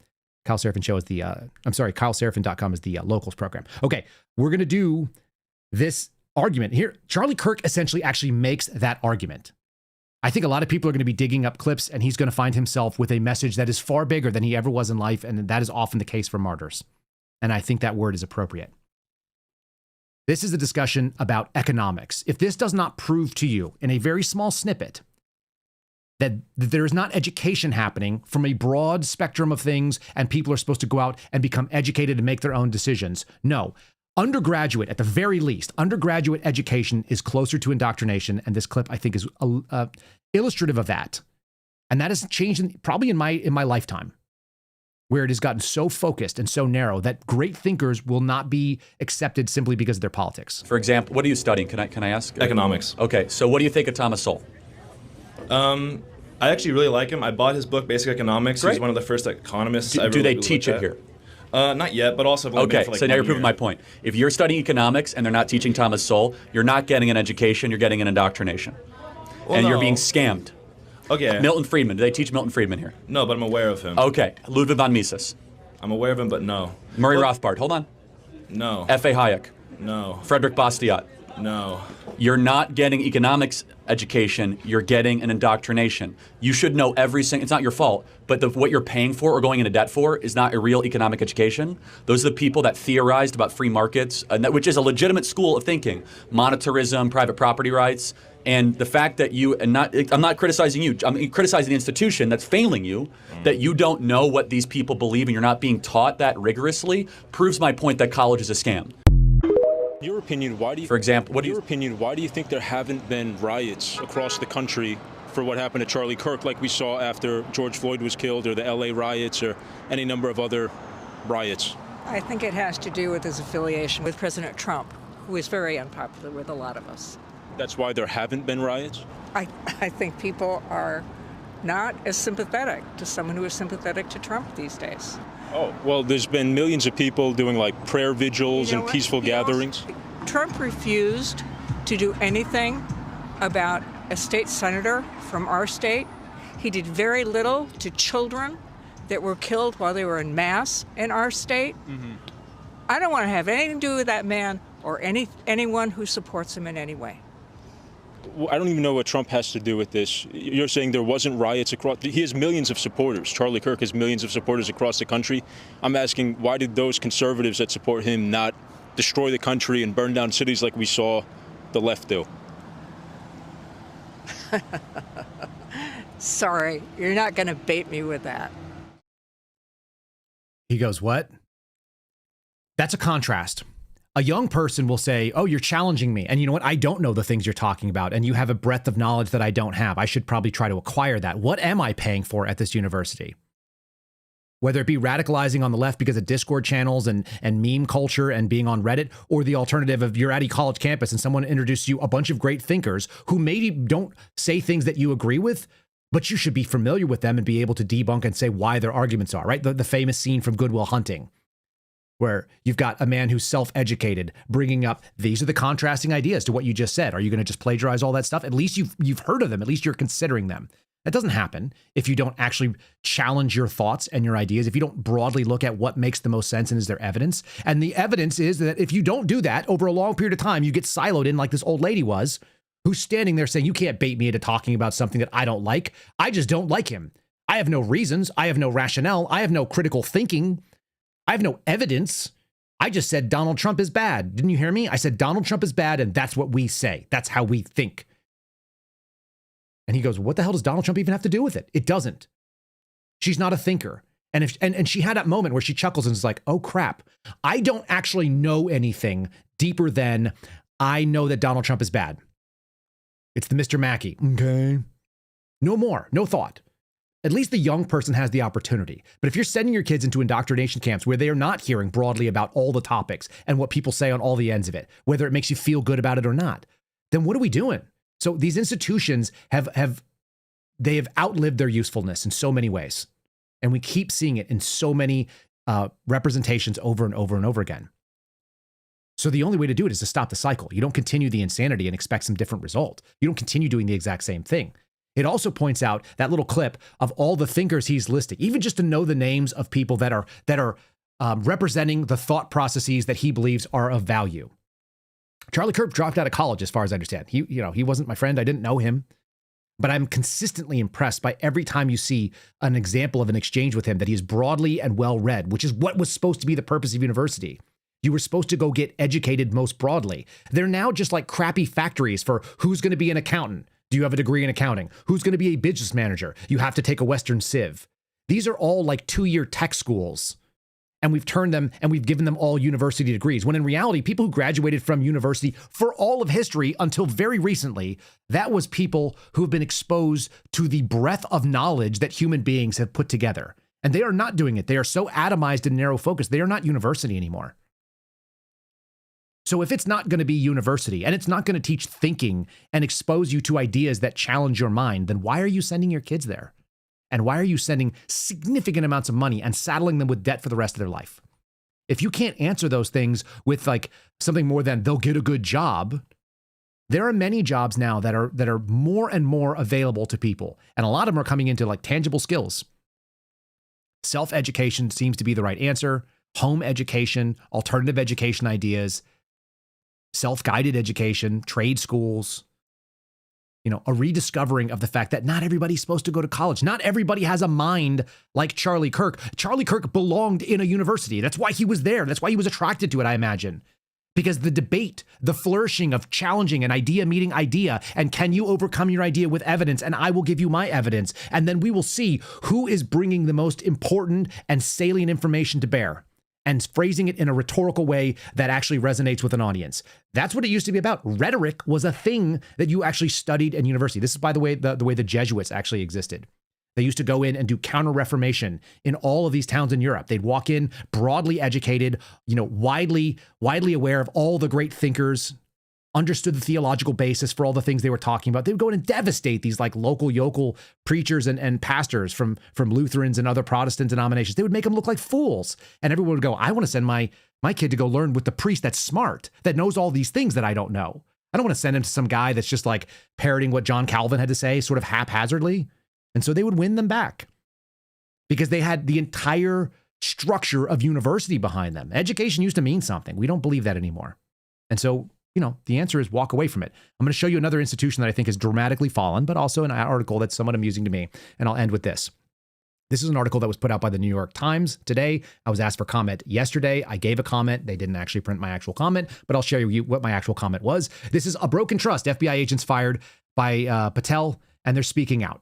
Kyle Serafin Show is the, KyleSerafin.com is the locals program. Okay, we're going to do this argument here. Charlie Kirk essentially actually makes that argument. I think a lot of people are going to be digging up clips, and he's going to find himself with a message that is far bigger than he ever was in life, and that is often the case for martyrs. And I think that word is appropriate. This is a discussion about economics. If this does not prove to you in a very small snippet that there is not education happening from a broad spectrum of things, and people are supposed to go out and become educated and make their own decisions. No. Undergraduate, at the very least, undergraduate education is closer to indoctrination, and this clip, I think, is illustrative of that. And that has changed probably in my lifetime, where it has gotten so focused and so narrow that great thinkers will not be accepted simply because of their politics. For example, what are you studying? Can I ask? Economics. Okay, so what do you think of Thomas Sowell? I actually really like him. I bought his book, Basic Economics. Great. He's one of the first economists I ever Do they looked teach it at. here? Not yet, but also I've only been for like so now 1 you're proving year. my point. If you're studying economics and they're not teaching Thomas Sowell, you're not getting an education, you're getting an indoctrination. Well, and you're no. being scammed. Okay. Milton Friedman. Do they teach Milton Friedman here? No, but I'm aware of him. Okay. Ludwig von Mises. I'm aware of him, but no. Murray Rothbard. Hold on. No. F.A. Hayek. No. Frederick Bastiat. No. You're not getting economics education, you're getting an indoctrination. You should know every single, it's not your fault, but what you're paying for or going into debt for is not a real economic education. Those are the people that theorized about free markets, which is a legitimate school of thinking, monetarism, private property rights, and the fact that I'm not criticizing you, I'm criticizing the institution that's failing you, that you don't know what these people believe and you're not being taught that rigorously, proves my point that college is a scam. Your opinion, why do you, for example, why do you think there haven't been riots across the country for what happened to Charlie Kirk, like we saw after George Floyd was killed, or the LA riots, or any number of other riots? I think it has to do with his affiliation with President Trump, who is very unpopular with a lot of us. That's why there haven't been riots? I think people are not as sympathetic to someone who is sympathetic to Trump these days. Oh, well, there's been millions of people doing like prayer vigils and peaceful gatherings. Trump refused to do anything about a state senator from our state. He did very little to children that were killed while they were in mass in our state. Mm-hmm. I don't want to have anything to do with that man or anyone who supports him in any way. I don't even know what Trump has to do with this. You're saying there wasn't riots across... He has millions of supporters. Charlie Kirk has millions of supporters across the country. I'm asking, why did those conservatives that support him not destroy the country and burn down cities like we saw the left do? Sorry, you're not going to bait me with that. He goes, what? That's a contrast. A young person will say, oh, you're challenging me. And you know what? I don't know the things you're talking about. And you have a breadth of knowledge that I don't have. I should probably try to acquire that. What am I paying for at this university? Whether it be radicalizing on the left because of Discord channels and meme culture and being on Reddit, or the alternative of you're at a college campus and someone introduced you a bunch of great thinkers who maybe don't say things that you agree with, but you should be familiar with them and be able to debunk and say why their arguments are, right? The famous scene from Good Will Hunting, where you've got a man who's self-educated bringing up, these are the contrasting ideas to what you just said. Are you going to just plagiarize all that stuff? At least you've heard of them. At least you're considering them. That doesn't happen if you don't actually challenge your thoughts and your ideas, if you don't broadly look at what makes the most sense and is there evidence. And the evidence is that if you don't do that over a long period of time, you get siloed in like this old lady was, who's standing there saying, you can't bait me into talking about something that I don't like. I just don't like him. I have no reasons. I have no rationale. I have no critical thinking. I have no evidence. I just said Donald Trump is bad. Didn't you hear me? I said Donald Trump is bad, and that's what we say. That's how we think. And he goes, what the hell does Donald Trump even have to do with it? It doesn't. She's not a thinker. And she had that moment where she chuckles and is like, oh crap, I don't actually know anything deeper than I know that Donald Trump is bad. It's the Mr. Mackey. Okay. No more, no thought. At least the young person has the opportunity. But if you're sending your kids into indoctrination camps where they are not hearing broadly about all the topics and what people say on all the ends of it, whether it makes you feel good about it or not, then what are we doing? So these institutions have outlived their usefulness in so many ways. And we keep seeing it in so many representations over and over and over again. So the only way to do it is to stop the cycle. You don't continue the insanity and expect some different result. You don't continue doing the exact same thing. It also points out that little clip of all the thinkers he's listing, even just to know the names of people that are representing the thought processes that he believes are of value. Charlie Kirk dropped out of college, as far as I understand. He wasn't my friend. I didn't know him. But I'm consistently impressed by every time you see an example of an exchange with him that he is broadly and well read, which is what was supposed to be the purpose of university. You were supposed to go get educated most broadly. They're now just like crappy factories for who's going to be an accountant. Do you have a degree in accounting? Who's going to be a business manager? You have to take a Western Civ. These are all like 2-year tech schools. And we've turned them and we've given them all university degrees. When in reality, people who graduated from university for all of history until very recently, that was people who have been exposed to the breadth of knowledge that human beings have put together. And they are not doing it. They are so atomized and narrow focused. They are not university anymore. So if it's not going to be university and it's not going to teach thinking and expose you to ideas that challenge your mind, then why are you sending your kids there? And why are you sending significant amounts of money and saddling them with debt for the rest of their life? If you can't answer those things with like something more than they'll get a good job, there are many jobs now that are more and more available to people. And a lot of them are coming into like tangible skills. Self-education seems to be the right answer. Home education, alternative education ideas, self-guided education, trade schools. A rediscovering of the fact that not everybody's supposed to go to college. Not everybody has a mind like Charlie Kirk. Charlie Kirk belonged in a university. That's why he was there. That's why he was attracted to it, I imagine. Because the debate, the flourishing of challenging an idea meeting idea, and can you overcome your idea with evidence, and I will give you my evidence, and then we will see who is bringing the most important and salient information to bear, and phrasing it in a rhetorical way that actually resonates with an audience. That's what it used to be about. Rhetoric was a thing that you actually studied in university. This is, by the way, the way the Jesuits actually existed. They used to go in and do counter-reformation in all of these towns in Europe. They'd walk in broadly educated, widely aware of all the great thinkers, understood the theological basis for all the things they were talking about. They would go in and devastate these like local yokel preachers and pastors from Lutherans and other Protestant denominations. They would make them look like fools. And everyone would go, I want to send my kid to go learn with the priest that's smart, that knows all these things that I don't know. I don't want to send him to some guy that's just like parroting what John Calvin had to say sort of haphazardly. And so they would win them back because they had the entire structure of university behind them. Education used to mean something. We don't believe that anymore. And so the answer is walk away from it. I'm going to show you another institution that I think has dramatically fallen, but also an article that's somewhat amusing to me. And I'll end with this. This is an article that was put out by the New York Times today. I was asked for comment yesterday. I gave a comment. They didn't actually print my actual comment, but I'll share you what my actual comment was. This is a broken trust. FBI agents fired by Patel, and they're speaking out.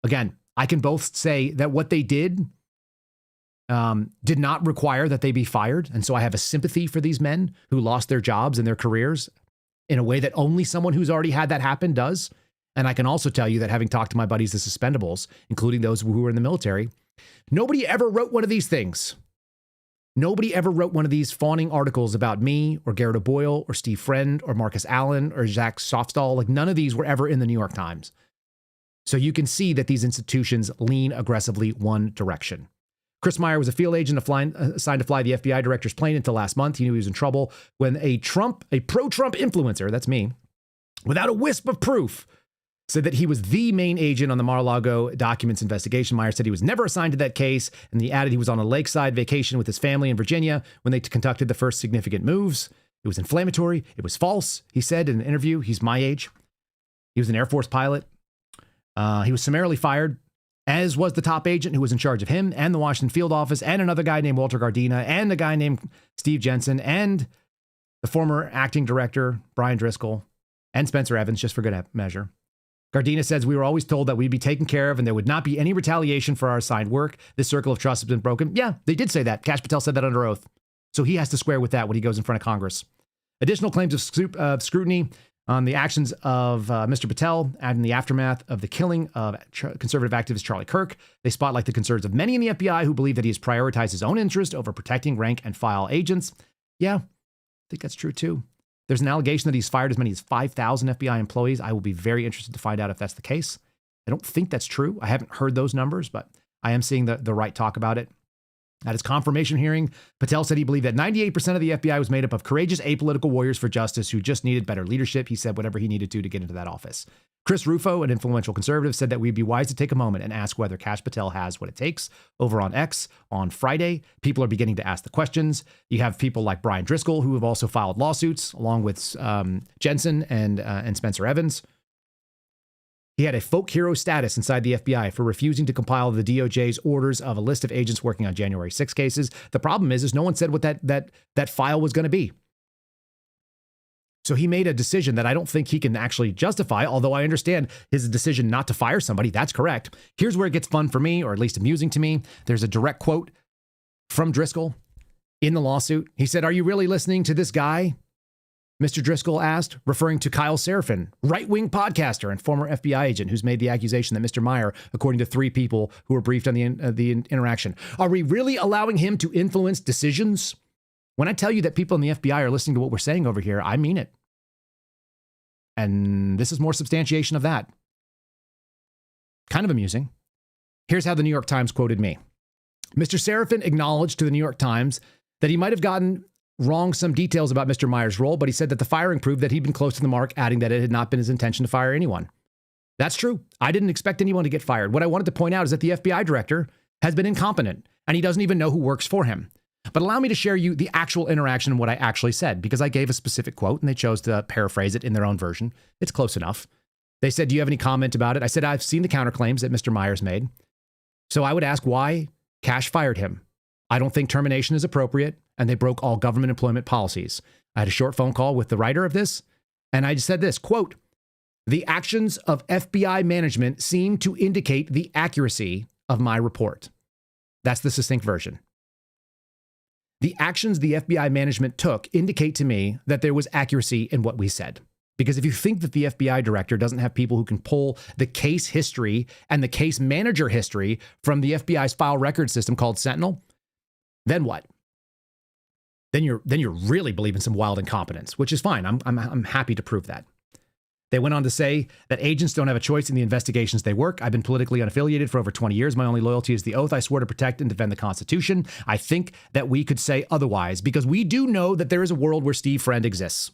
Again, I can both say that what they did not require that they be fired. And so I have a sympathy for these men who lost their jobs and their careers in a way that only someone who's already had that happen does. And I can also tell you that having talked to my buddies, the suspendables, including those who were in the military, Nobody ever wrote one of these things. Nobody ever wrote one of these fawning articles about me or Garrett O'Boyle or Steve Friend or Marcus Allen or Zach Softstall. Like, none of these were ever in the New York Times. So you can see that these institutions lean aggressively one direction. Chris Meyer was a field agent assigned to fly the FBI director's plane until last month. He knew he was in trouble when a pro-Trump influencer, that's me, without a wisp of proof, said that he was the main agent on the Mar-a-Lago documents investigation. Meyer said he was never assigned to that case, and he added he was on a lakeside vacation with his family in Virginia when they conducted the first significant moves. It was inflammatory. It was false, he said in an interview. He's my age. He was an Air Force pilot. He was summarily fired, as was the top agent who was in charge of him and the Washington field office and another guy named Walter Gardina and a guy named Steve Jensen and the former acting director, Brian Driscoll, and Spencer Evans, just for good measure. Gardina says, we were always told that we'd be taken care of and there would not be any retaliation for our assigned work. This circle of trust has been broken. Yeah, they did say that. Kash Patel said that under oath. So he has to square with that when he goes in front of Congress. Additional claims of scrutiny on the actions of Mr. Patel and in the aftermath of the killing of conservative activist Charlie Kirk. They spotlight the concerns of many in the FBI who believe that he has prioritized his own interest over protecting rank and file agents. Yeah, I think that's true too. There's an allegation that he's fired as many as 5,000 FBI employees. I will be very interested to find out if that's the case. I don't think that's true. I haven't heard those numbers, but I am seeing the right talk about it. At his confirmation hearing, Patel said he believed that 98% of the FBI was made up of courageous apolitical warriors for justice who just needed better leadership. He said whatever he needed to get into that office. Chris Rufo, an influential conservative, said that we'd be wise to take a moment and ask whether Kash Patel has what it takes. Over on X on Friday, people are beginning to ask the questions. You have people like Brian Driscoll, who have also filed lawsuits, along with Jensen and Spencer Evans. He had a folk hero status inside the FBI for refusing to compile the DOJ's orders of a list of agents working on January 6 cases. The problem is no one said what that file was going to be. So he made a decision that I don't think he can actually justify, although I understand his decision not to fire somebody. That's correct. Here's where it gets fun for me, or at least amusing to me. There's a direct quote from Driscoll in the lawsuit. He said, "Are you really listening to this guy?" Mr. Driscoll asked, referring to Kyle Seraphin, right-wing podcaster and former FBI agent who's made the accusation that Mr. Meyer, according to 3 people who were briefed on the interaction, are we really allowing him to influence decisions? When I tell you that people in the FBI are listening to what we're saying over here, I mean it. And this is more substantiation of that. Kind of amusing. Here's how the New York Times quoted me. Mr. Seraphin acknowledged to the New York Times that he might have gotten wrong some details about Mr. Meyer's role, but he said that the firing proved that he'd been close to the mark, adding that it had not been his intention to fire anyone. That's true. I didn't expect anyone to get fired. What I wanted to point out is that the FBI director has been incompetent, and he doesn't even know who works for him. But allow me to share you the actual interaction and what I actually said, because I gave a specific quote, and they chose to paraphrase it in their own version. It's close enough. They said, "Do you have any comment about it?" I said, "I've seen the counterclaims that Mr. Myers made. So I would ask why Kash fired him. I don't think termination is appropriate, and they broke all government employment policies." I had a short phone call with the writer of this, and I just said this, quote, "The actions of FBI management seem to indicate the accuracy of my report." That's the succinct version. The actions the FBI management took indicate to me that there was accuracy in what we said. Because if you think that the FBI director doesn't have people who can pull the case history and the case manager history from the FBI's file record system called Sentinel, then what? Then you're really believing some wild incompetence, which is fine. I'm happy to prove that. They went on to say that agents don't have a choice in the investigations they work. I've been politically unaffiliated for over 20 years. My only loyalty is the oath I swore to protect and defend the Constitution. I think that we could say otherwise because we do know that there is a world where Steve Friend exists.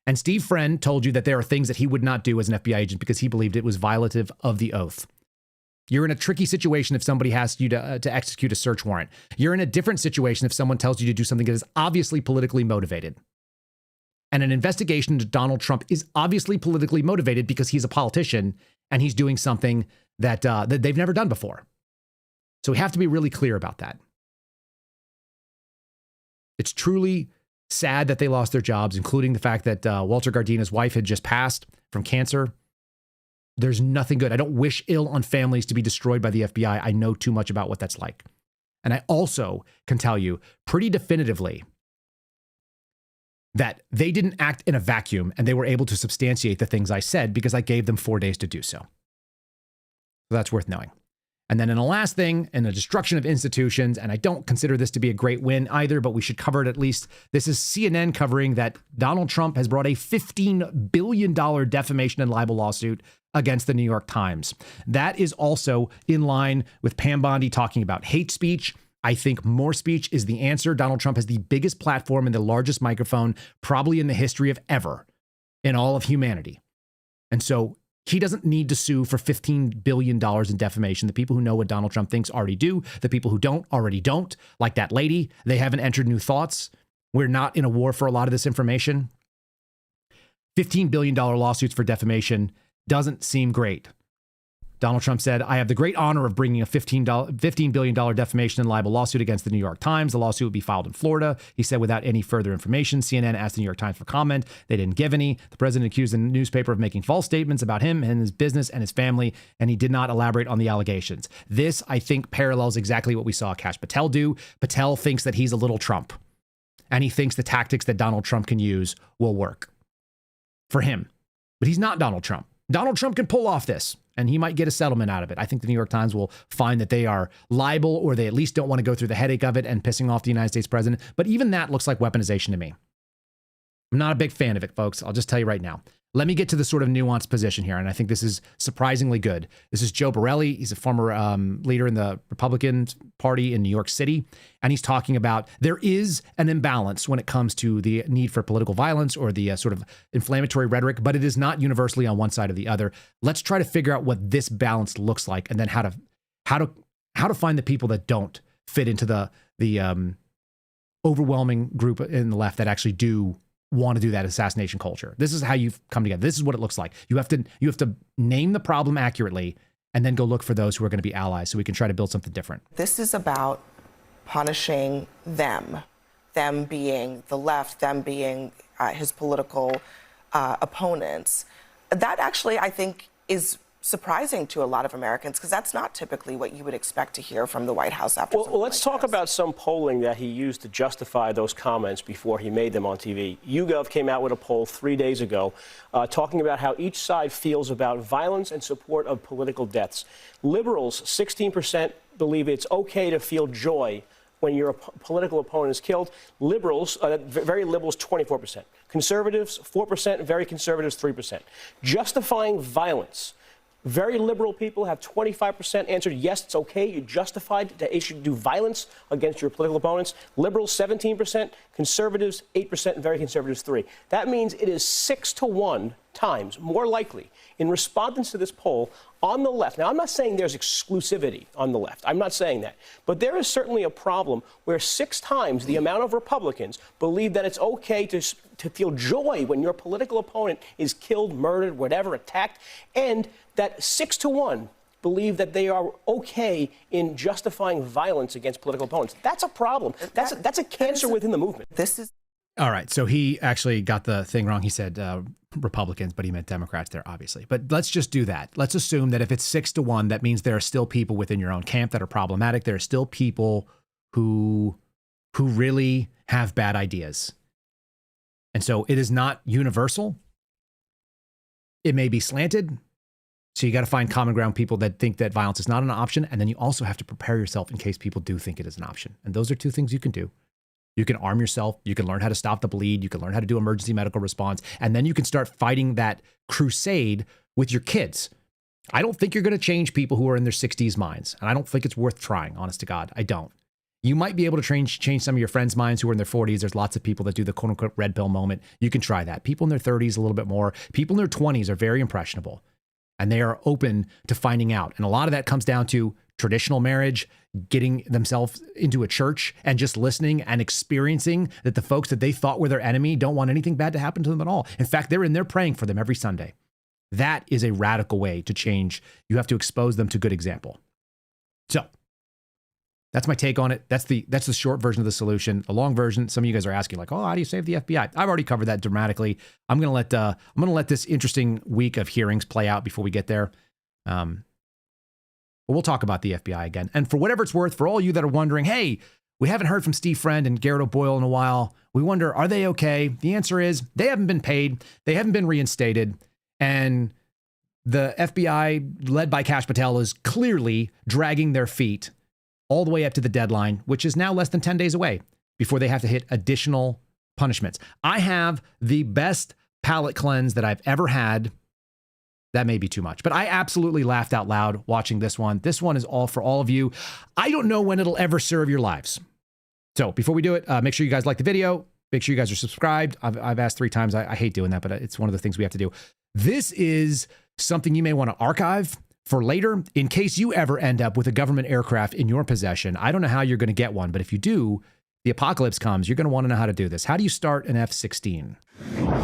And Steve Friend told you that there are things that he would not do as an FBI agent because he believed it was violative of the oath. You're in a tricky situation if somebody asks you to execute a search warrant. You're in a different situation if someone tells you to do something that is obviously politically motivated. And an investigation into Donald Trump is obviously politically motivated because he's a politician and he's doing something that they've never done before. So we have to be really clear about that. It's truly sad that they lost their jobs, including the fact that Walter Gardina's wife had just passed from cancer. There's nothing good. I don't wish ill on families to be destroyed by the FBI. I know too much about what that's like. And I also can tell you pretty definitively that they didn't act in a vacuum and they were able to substantiate the things I said because I gave them 4 days to do so. So that's worth knowing. And then in the last thing, in the destruction of institutions, and I don't consider this to be a great win either, but we should cover it at least. This is CNN covering that Donald Trump has brought a $15 billion defamation and libel lawsuit against the New York Times. That is also in line with Pam Bondi talking about hate speech. I think more speech is the answer. Donald Trump has the biggest platform and the largest microphone probably in the history of ever in all of humanity. And so he doesn't need to sue for $15 billion in defamation. The people who know what Donald Trump thinks already do. The people who don't already don't. Like that lady, they haven't entered new thoughts. We're not in a war for a lot of this information. $15 billion lawsuits for defamation doesn't seem great. Donald Trump said, I have the great honor of bringing a $15 billion defamation and libel lawsuit against the New York Times. The lawsuit would be filed in Florida. He said without any further information. CNN asked the New York Times for comment. They didn't give any. The president accused the newspaper of making false statements about him and his business and his family, and he did not elaborate on the allegations. This, I think, parallels exactly what we saw Kash Patel do. Patel thinks that he's a little Trump, and he thinks the tactics that Donald Trump can use will work for him. But he's not Donald Trump. Donald Trump can pull off this, and he might get a settlement out of it. I think the New York Times will find that they are liable, or they at least don't want to go through the headache of it and pissing off the United States president. But even that looks like weaponization to me. I'm not a big fan of it, folks. I'll just tell you right now. Let me get to the sort of nuanced position here, and I think this is surprisingly good. This is Joe Borelli. He's a former leader in the Republican Party in New York City, and he's talking about there is an imbalance when it comes to the need for political violence or the sort of inflammatory rhetoric, but it is not universally on one side or the other. Let's try to figure out what this balance looks like, and then how to find the people that don't fit into the overwhelming group in the left that actually do want to do that assassination culture. This is how you've come together. This is what it looks like. You have to name the problem accurately and then go look for those who are going to be allies so we can try to build something different. This is about punishing them being the left, them being his political opponents. That actually, I think, is surprising to a lot of Americans, because that's not typically what you would expect to hear from the White House after. Well, let's talk about some polling that he used to justify those comments before he made them on TV. YouGov came out with a poll 3 days ago talking about how each side feels about violence and support of political deaths. Liberals, 16% believe it's okay to feel joy when your political opponent is killed. Liberals, very liberals, 24%. Conservatives, 4%. Very conservatives, 3%. Justifying violence. Very liberal people have 25% answered yes, it's okay, you're justified that you should do violence against your political opponents. Liberals, 17%, conservatives, 8%, and very conservatives, 3%. That means it is 6 to 1 times more likely in respondents to this poll on the left. Now, I'm not saying there's exclusivity on the left. I'm not saying that. But there is certainly a problem where 6 times the amount of Republicans believe that it's okay to feel joy when your political opponent is killed, murdered, whatever, attacked, and that 6 to 1 believe that they are okay in justifying violence against political opponents. That's a problem. That's a cancer within the movement. This is all right. So he actually got the thing wrong. He said Republicans, but he meant Democrats there, obviously. But let's just do that. Let's assume that if it's 6 to 1, that means there are still people within your own camp that are problematic. There are still people who really have bad ideas. And so it is not universal. It may be slanted. So you got to find common ground people that think that violence is not an option. And then you also have to prepare yourself in case people do think it is an option. And those are 2 things you can do. You can arm yourself. You can learn how to stop the bleed. You can learn how to do emergency medical response. And then you can start fighting that crusade with your kids. I don't think you're going to change people who are in their 60s minds. And I don't think it's worth trying, honest to God. I don't. You might be able to change some of your friends' minds who are in their 40s. There's lots of people that do the quote unquote red pill moment. You can try that. People in their 30s a little bit more. People in their 20s are very impressionable. And they are open to finding out. And a lot of that comes down to traditional marriage, getting themselves into a church and just listening and experiencing that the folks that they thought were their enemy don't want anything bad to happen to them at all. In fact, they're in there praying for them every Sunday. That is a radical way to change. You have to expose them to good example. So that's my take on it. That's the short version of the solution. The long version, some of you guys are asking like, oh, how do you save the FBI? I've already covered that dramatically. I'm going to let this interesting week of hearings play out before we get there. But we'll talk about the FBI again. And for whatever it's worth, for all you that are wondering, hey, we haven't heard from Steve Friend and Garrett O'Boyle in a while. We wonder, are they okay? The answer is they haven't been paid. They haven't been reinstated. And the FBI, led by Kash Patel, is clearly dragging their feet all the way up to the deadline, which is now less than 10 days away before they have to hit additional punishments. I have the best palate cleanse that I've ever had. That may be too much, but I absolutely laughed out loud watching this one. This one is all for all of you. I don't know when it'll ever serve your lives. So before we do it, make sure you guys like the video. Make sure you guys are subscribed. I've asked 3 times. I hate doing that, but it's one of the things we have to do. This is something you may want to archive for later in case you ever end up with a government aircraft in your possession. I don't know how you're going to get one, but if you do, the apocalypse comes, you're going to want to know how to do this. How do you start an F-16?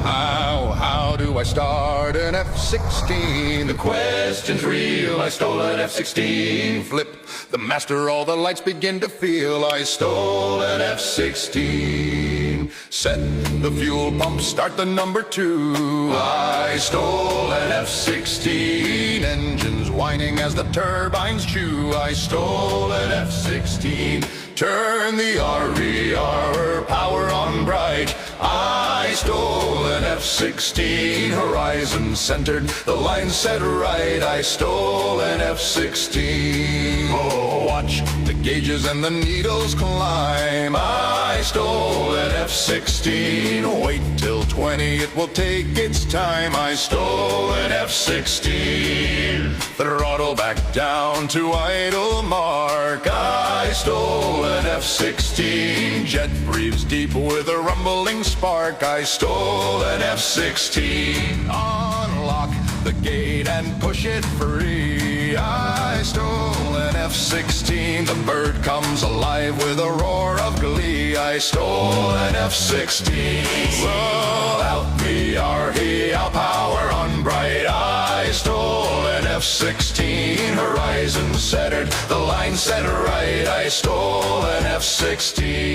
How do I start an F-16? The question's real. I stole an F-16. Flip the master, all the lights begin to feel. I stole an F-16. Set the fuel pump, start the number 2. I stole an F-16. Engines whining as the turbines chew. I stole an F-16. Turn the RER power on bright. I stole an F-16. Horizon centered, the line set right. I stole an F-16. Oh, watch the gauges and the needles climb. I stole an F-16. Wait till 20, it will take its time. I stole an F-16. Throttle back down to idle mark. I stole an F-16. Jet breathes deep with a rumbling spark. I stole an F-16. Unlock the gate and push it free. I stole an F-16. The bird comes alive with a roar of glee. I stole an F-16. Roll out the REL power on bright. I stole an F-16. Horizon centered, the line set right. I stole an F-16.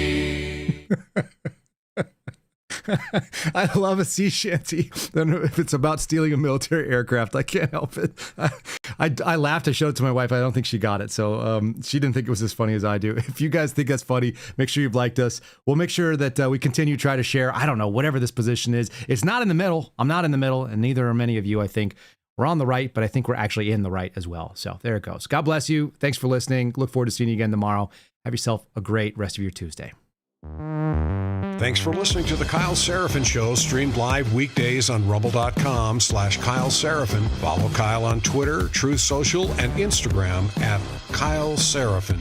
I love a sea shanty. Then if it's about stealing a military aircraft, I can't help it. I laughed. I showed it to my wife. I don't think she got it. So she didn't think it was as funny as I do. If you guys think that's funny, make sure you've liked us. We'll make sure that we continue to try to share, I don't know, whatever this position is. It's not in the middle. I'm not in the middle, and neither are many of you, I think. We're on the right, but I think we're actually in the right as well. So there it goes. God bless you. Thanks for listening. Look forward to seeing you again tomorrow. Have yourself a great rest of your Tuesday. Thanks for listening to The Kyle Seraphin Show, streamed live weekdays on rumble.com/Kyle Seraphin. Follow Kyle on Twitter, Truth Social, and Instagram @Kyle Seraphin.